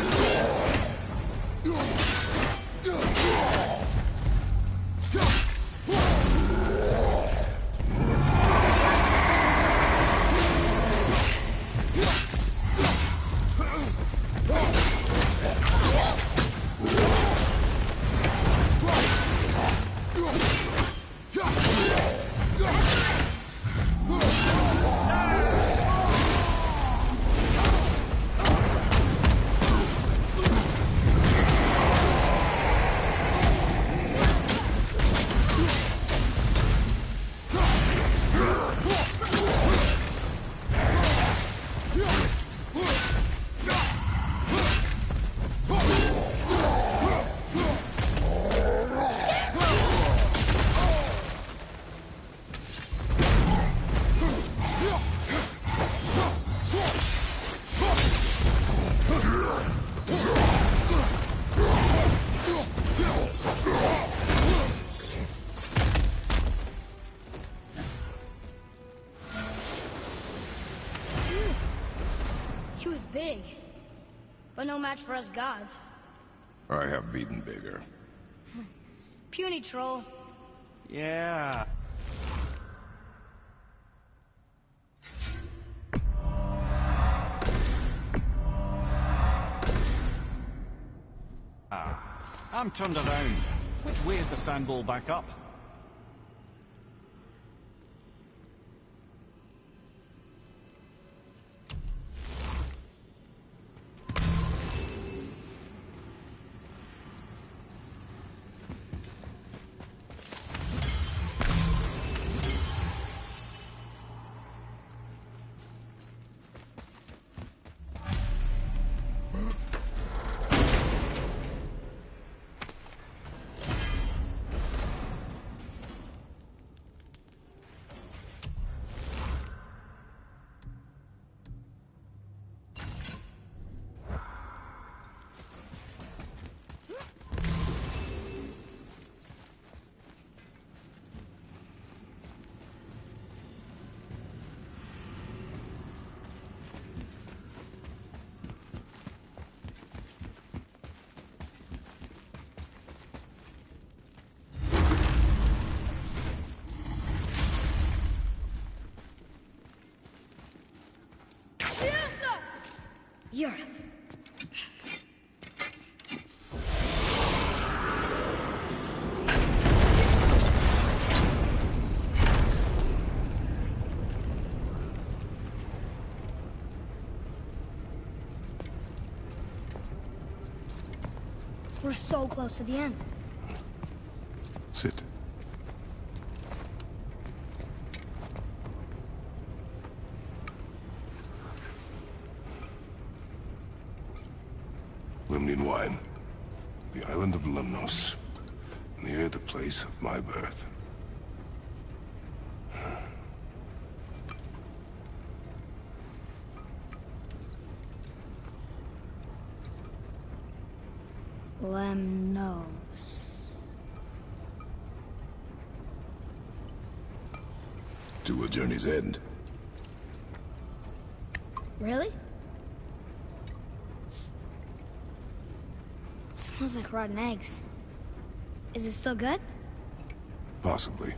He was big, but no match for us gods. I have beaten bigger. Puny troll. Yeah. I'm turned around. Which way is the sandball back up? Yarth. We're so close to the end. Sit. Lemnian wine. The island of Lemnos. Near the place of my birth. Lemnos. To a journey's end. Really? Smells like rotten eggs. Is it still good? Possibly.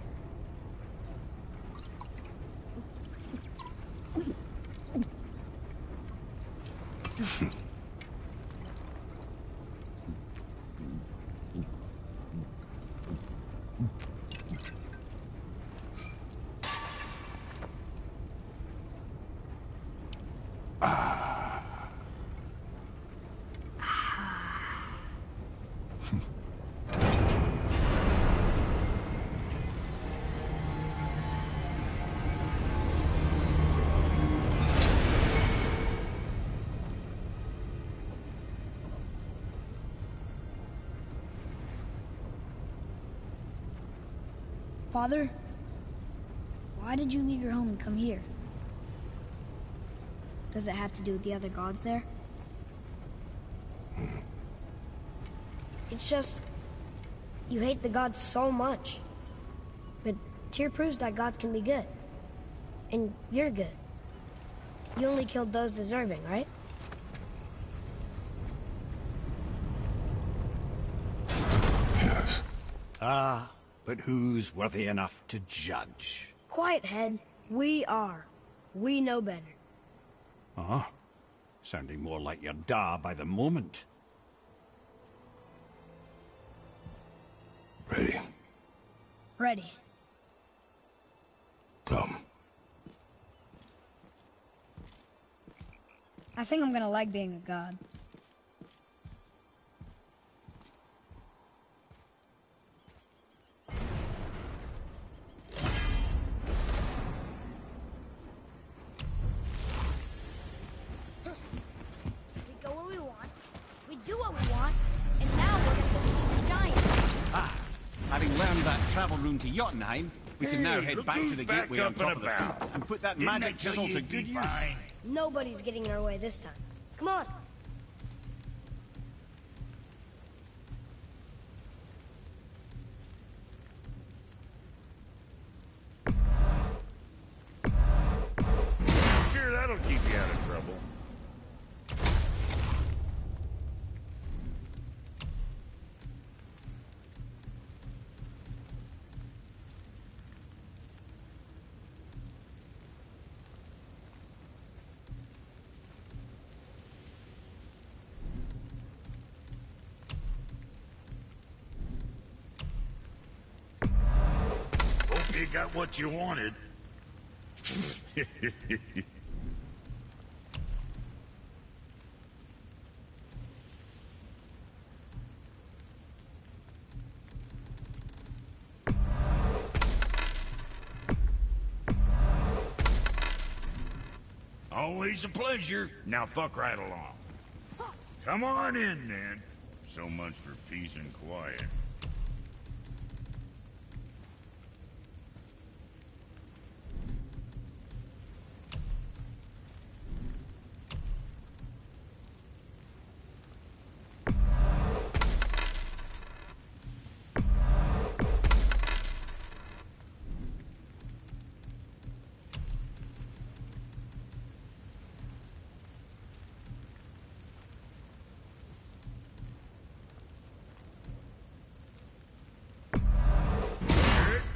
Father, why did you leave your home and come here? Does it have to do with the other gods there? It's just... you hate the gods so much. But Tyr proves that gods can be good. And you're good. You only killed those deserving, right? Yes. Ah, but who's worthy enough to judge? Quiet, head. We are. We know better. Uh-huh. Sounding more like your da by the moment. Ready? Ready. Come. I think I'm gonna like being a god. We go where we want, we do what we want, and now we're gonna go see the giant. Ah, having learned that travel rune to Jotunheim, we can now Hey, head look back who's to the back gateway on up top and of the about. peak and put that Didn't I magic tell chisel you to you'd be good use. fine? Nobody's getting in our way this time. Come on. Sure, that'll keep you out of trouble. Hope you got what you wanted. Always a pleasure. Now fuck right along. Come on in, then. So much for peace and quiet.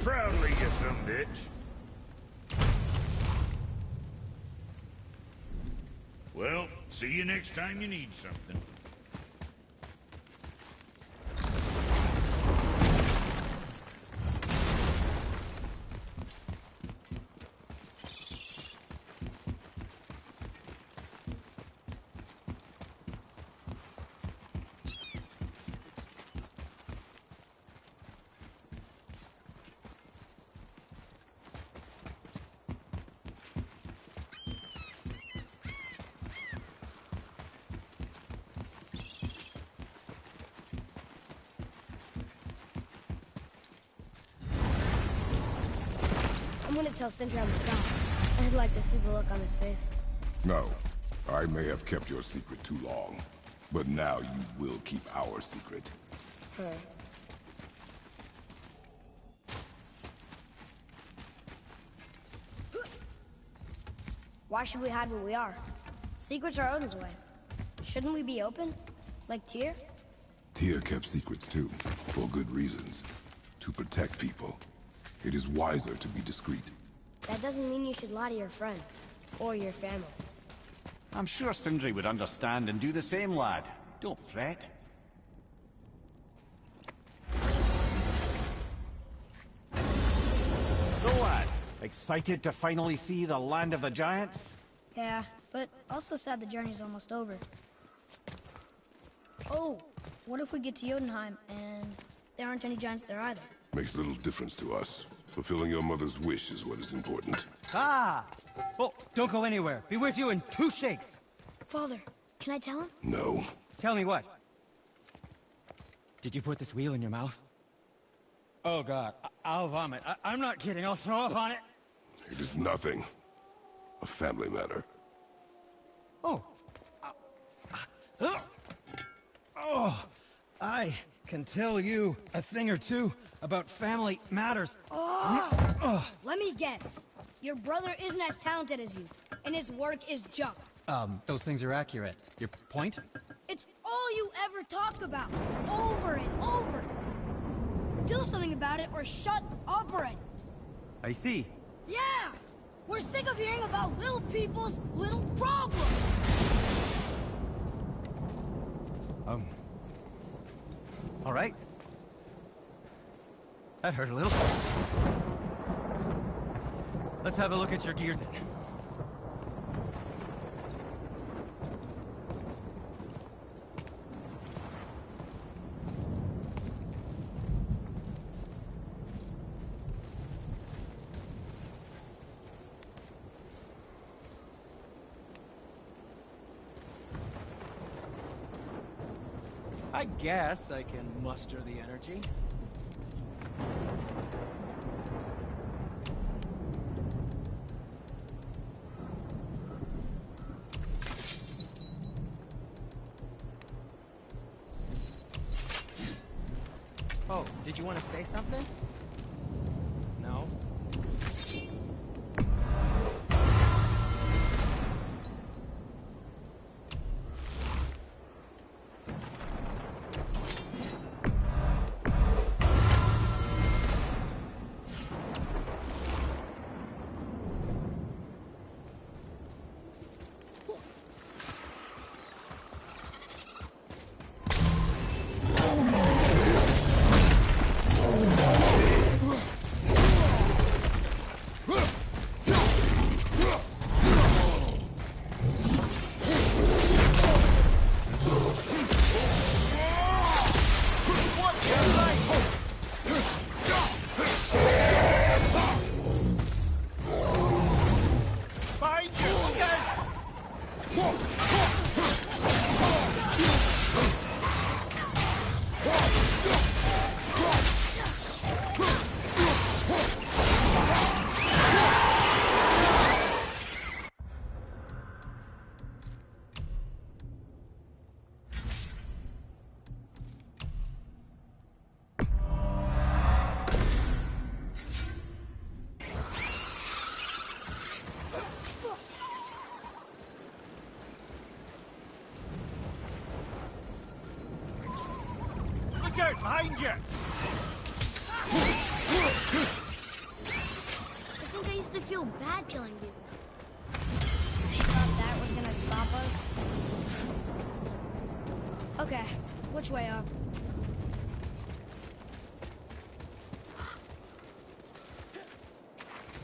Proudly, you some bitch. Well, See you next time you need something. I'm gonna tell Sindri I'm the god. I'd like to see the look on his face. No. I may have kept your secret too long, but now you will keep our secret. Why should we hide where we are? Secrets are Odin's way. Shouldn't we be open? Like Tyr? Tyr kept secrets too, for good reasons. To protect people. It is wiser to be discreet. That doesn't mean you should lie to your friends. Or your family. I'm sure Sindri would understand and do the same, lad. Don't fret. So, lad, excited to finally see the land of the giants? Yeah, but also sad the journey's almost over. Oh, what if we get to Jotunheim and there aren't any giants there either? Makes little difference to us. Fulfilling your mother's wish is what is important. Ah! Oh, don't go anywhere. Be with you in 2 shakes. Father, can I tell him? No. Tell me what? Did you put this wheel in your mouth? Oh, God. I'll vomit. I'm not kidding. I'll throw up on it. It is nothing. A family matter. Oh. Oh. I can tell you a thing or two about family matters. Let me guess. Your brother isn't as talented as you, and his work is junk. Those things are accurate. Your point? It's all you ever talk about, over and over. Do something about it or shut up already. I see. Yeah! We're sick of hearing about little people's little problems. All right. That hurt a little. Let's have a look at your gear then. I guess I can muster the energy. Oh, did you want to say something? No? Look out behind you! I think I used to feel bad killing these. Thought that was gonna to stop us? Okay, which way up?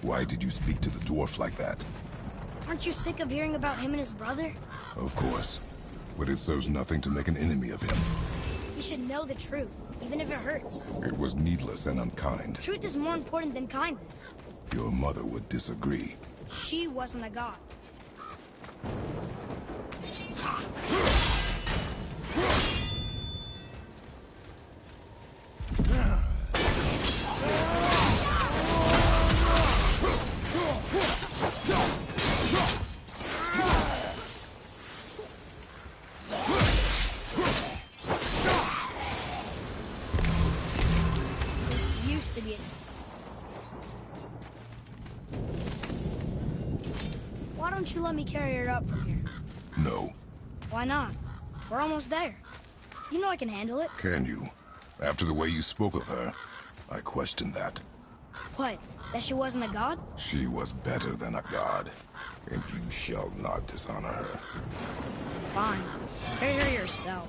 Why did you speak to the dwarf like that? Aren't you sick of hearing about him and his brother? Of course. But it serves nothing to make an enemy of him. You should know the truth, even if it hurts. It was needless and unkind. Truth is more important than kindness. Your mother would disagree. She wasn't a god. Used to be. Why don't you let me carry her up from here? No. Why not? We're almost there. You know I can handle it. Can you? After the way you spoke of her, I question that. What? That she wasn't a god? She was better than a god, and you shall not dishonor her. Fine. Carry her yourself.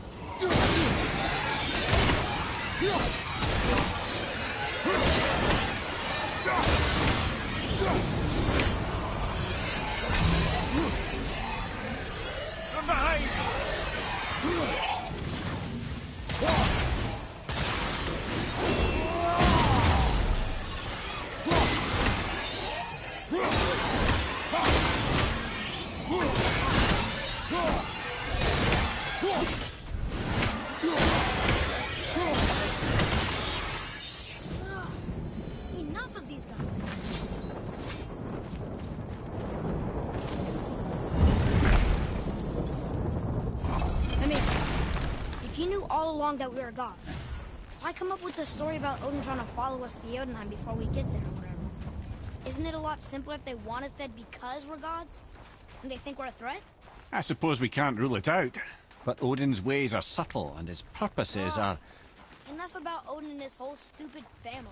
From behind! Enough of these guys. I mean, if you knew all along that we were gods, why come up with the story about Odin trying to follow us to Jotunheim before we get there or whatever? Isn't it a lot simpler if they want us dead because we're gods? And they think we're a threat? I suppose we can't rule it out. But Odin's ways are subtle, and his purposes are... Enough about Odin and his whole stupid family.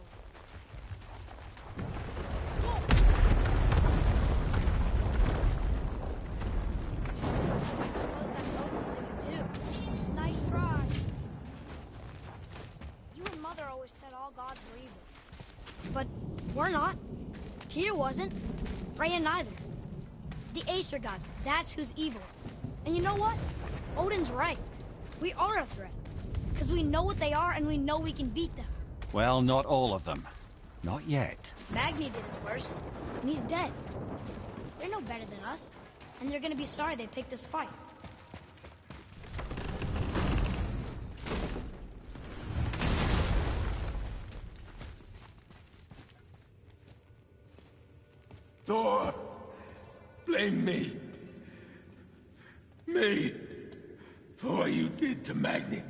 I suppose that's Odin's doing too. Nice try. You and Mother always said all gods were evil. But we're not. Tyr wasn't. Freya neither. The Aesir gods, that's who's evil. And you know what? Odin's right. We are a threat. Because we know what they are and we know we can beat them. Well, not all of them. Not yet. Magni did his worst, and he's dead. They're no better than us, and they're gonna be sorry they picked this fight. Thor, blame me. Me. For what you did to Magni.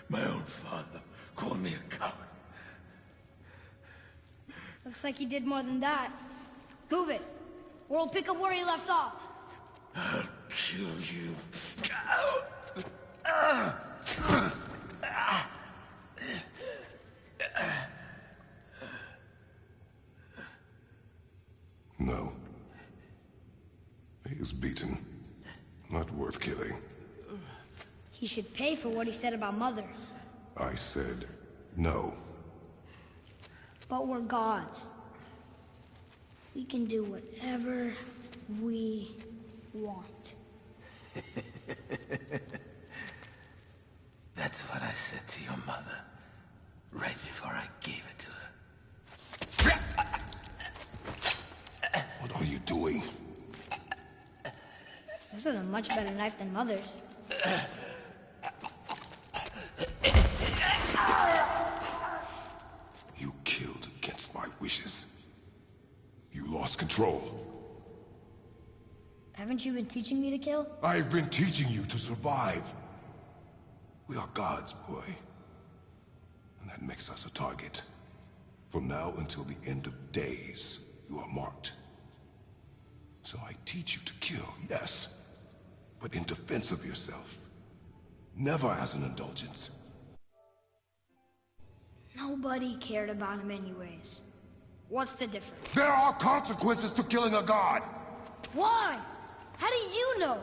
My own father called me a coward. Looks like he did more than that. Move it, or we'll pick up where he left off. I'll kill you. No. He is beaten. Not worth killing. He should pay for what he said about Mother. I said no. But we're gods. We can do whatever we want. That's what I said to your mother, right before I gave it to her. What are you doing? This is a much better knife than Mother's. You killed against my wishes. You lost control. Haven't you been teaching me to kill? I've been teaching you to survive. We are gods, boy. And that makes us a target. From now until the end of days, you are marked. So I teach you to kill, yes. But in defense of yourself. Never as an indulgence. Nobody cared about him anyways. What's the difference? There are consequences to killing a god! Why? How do you know?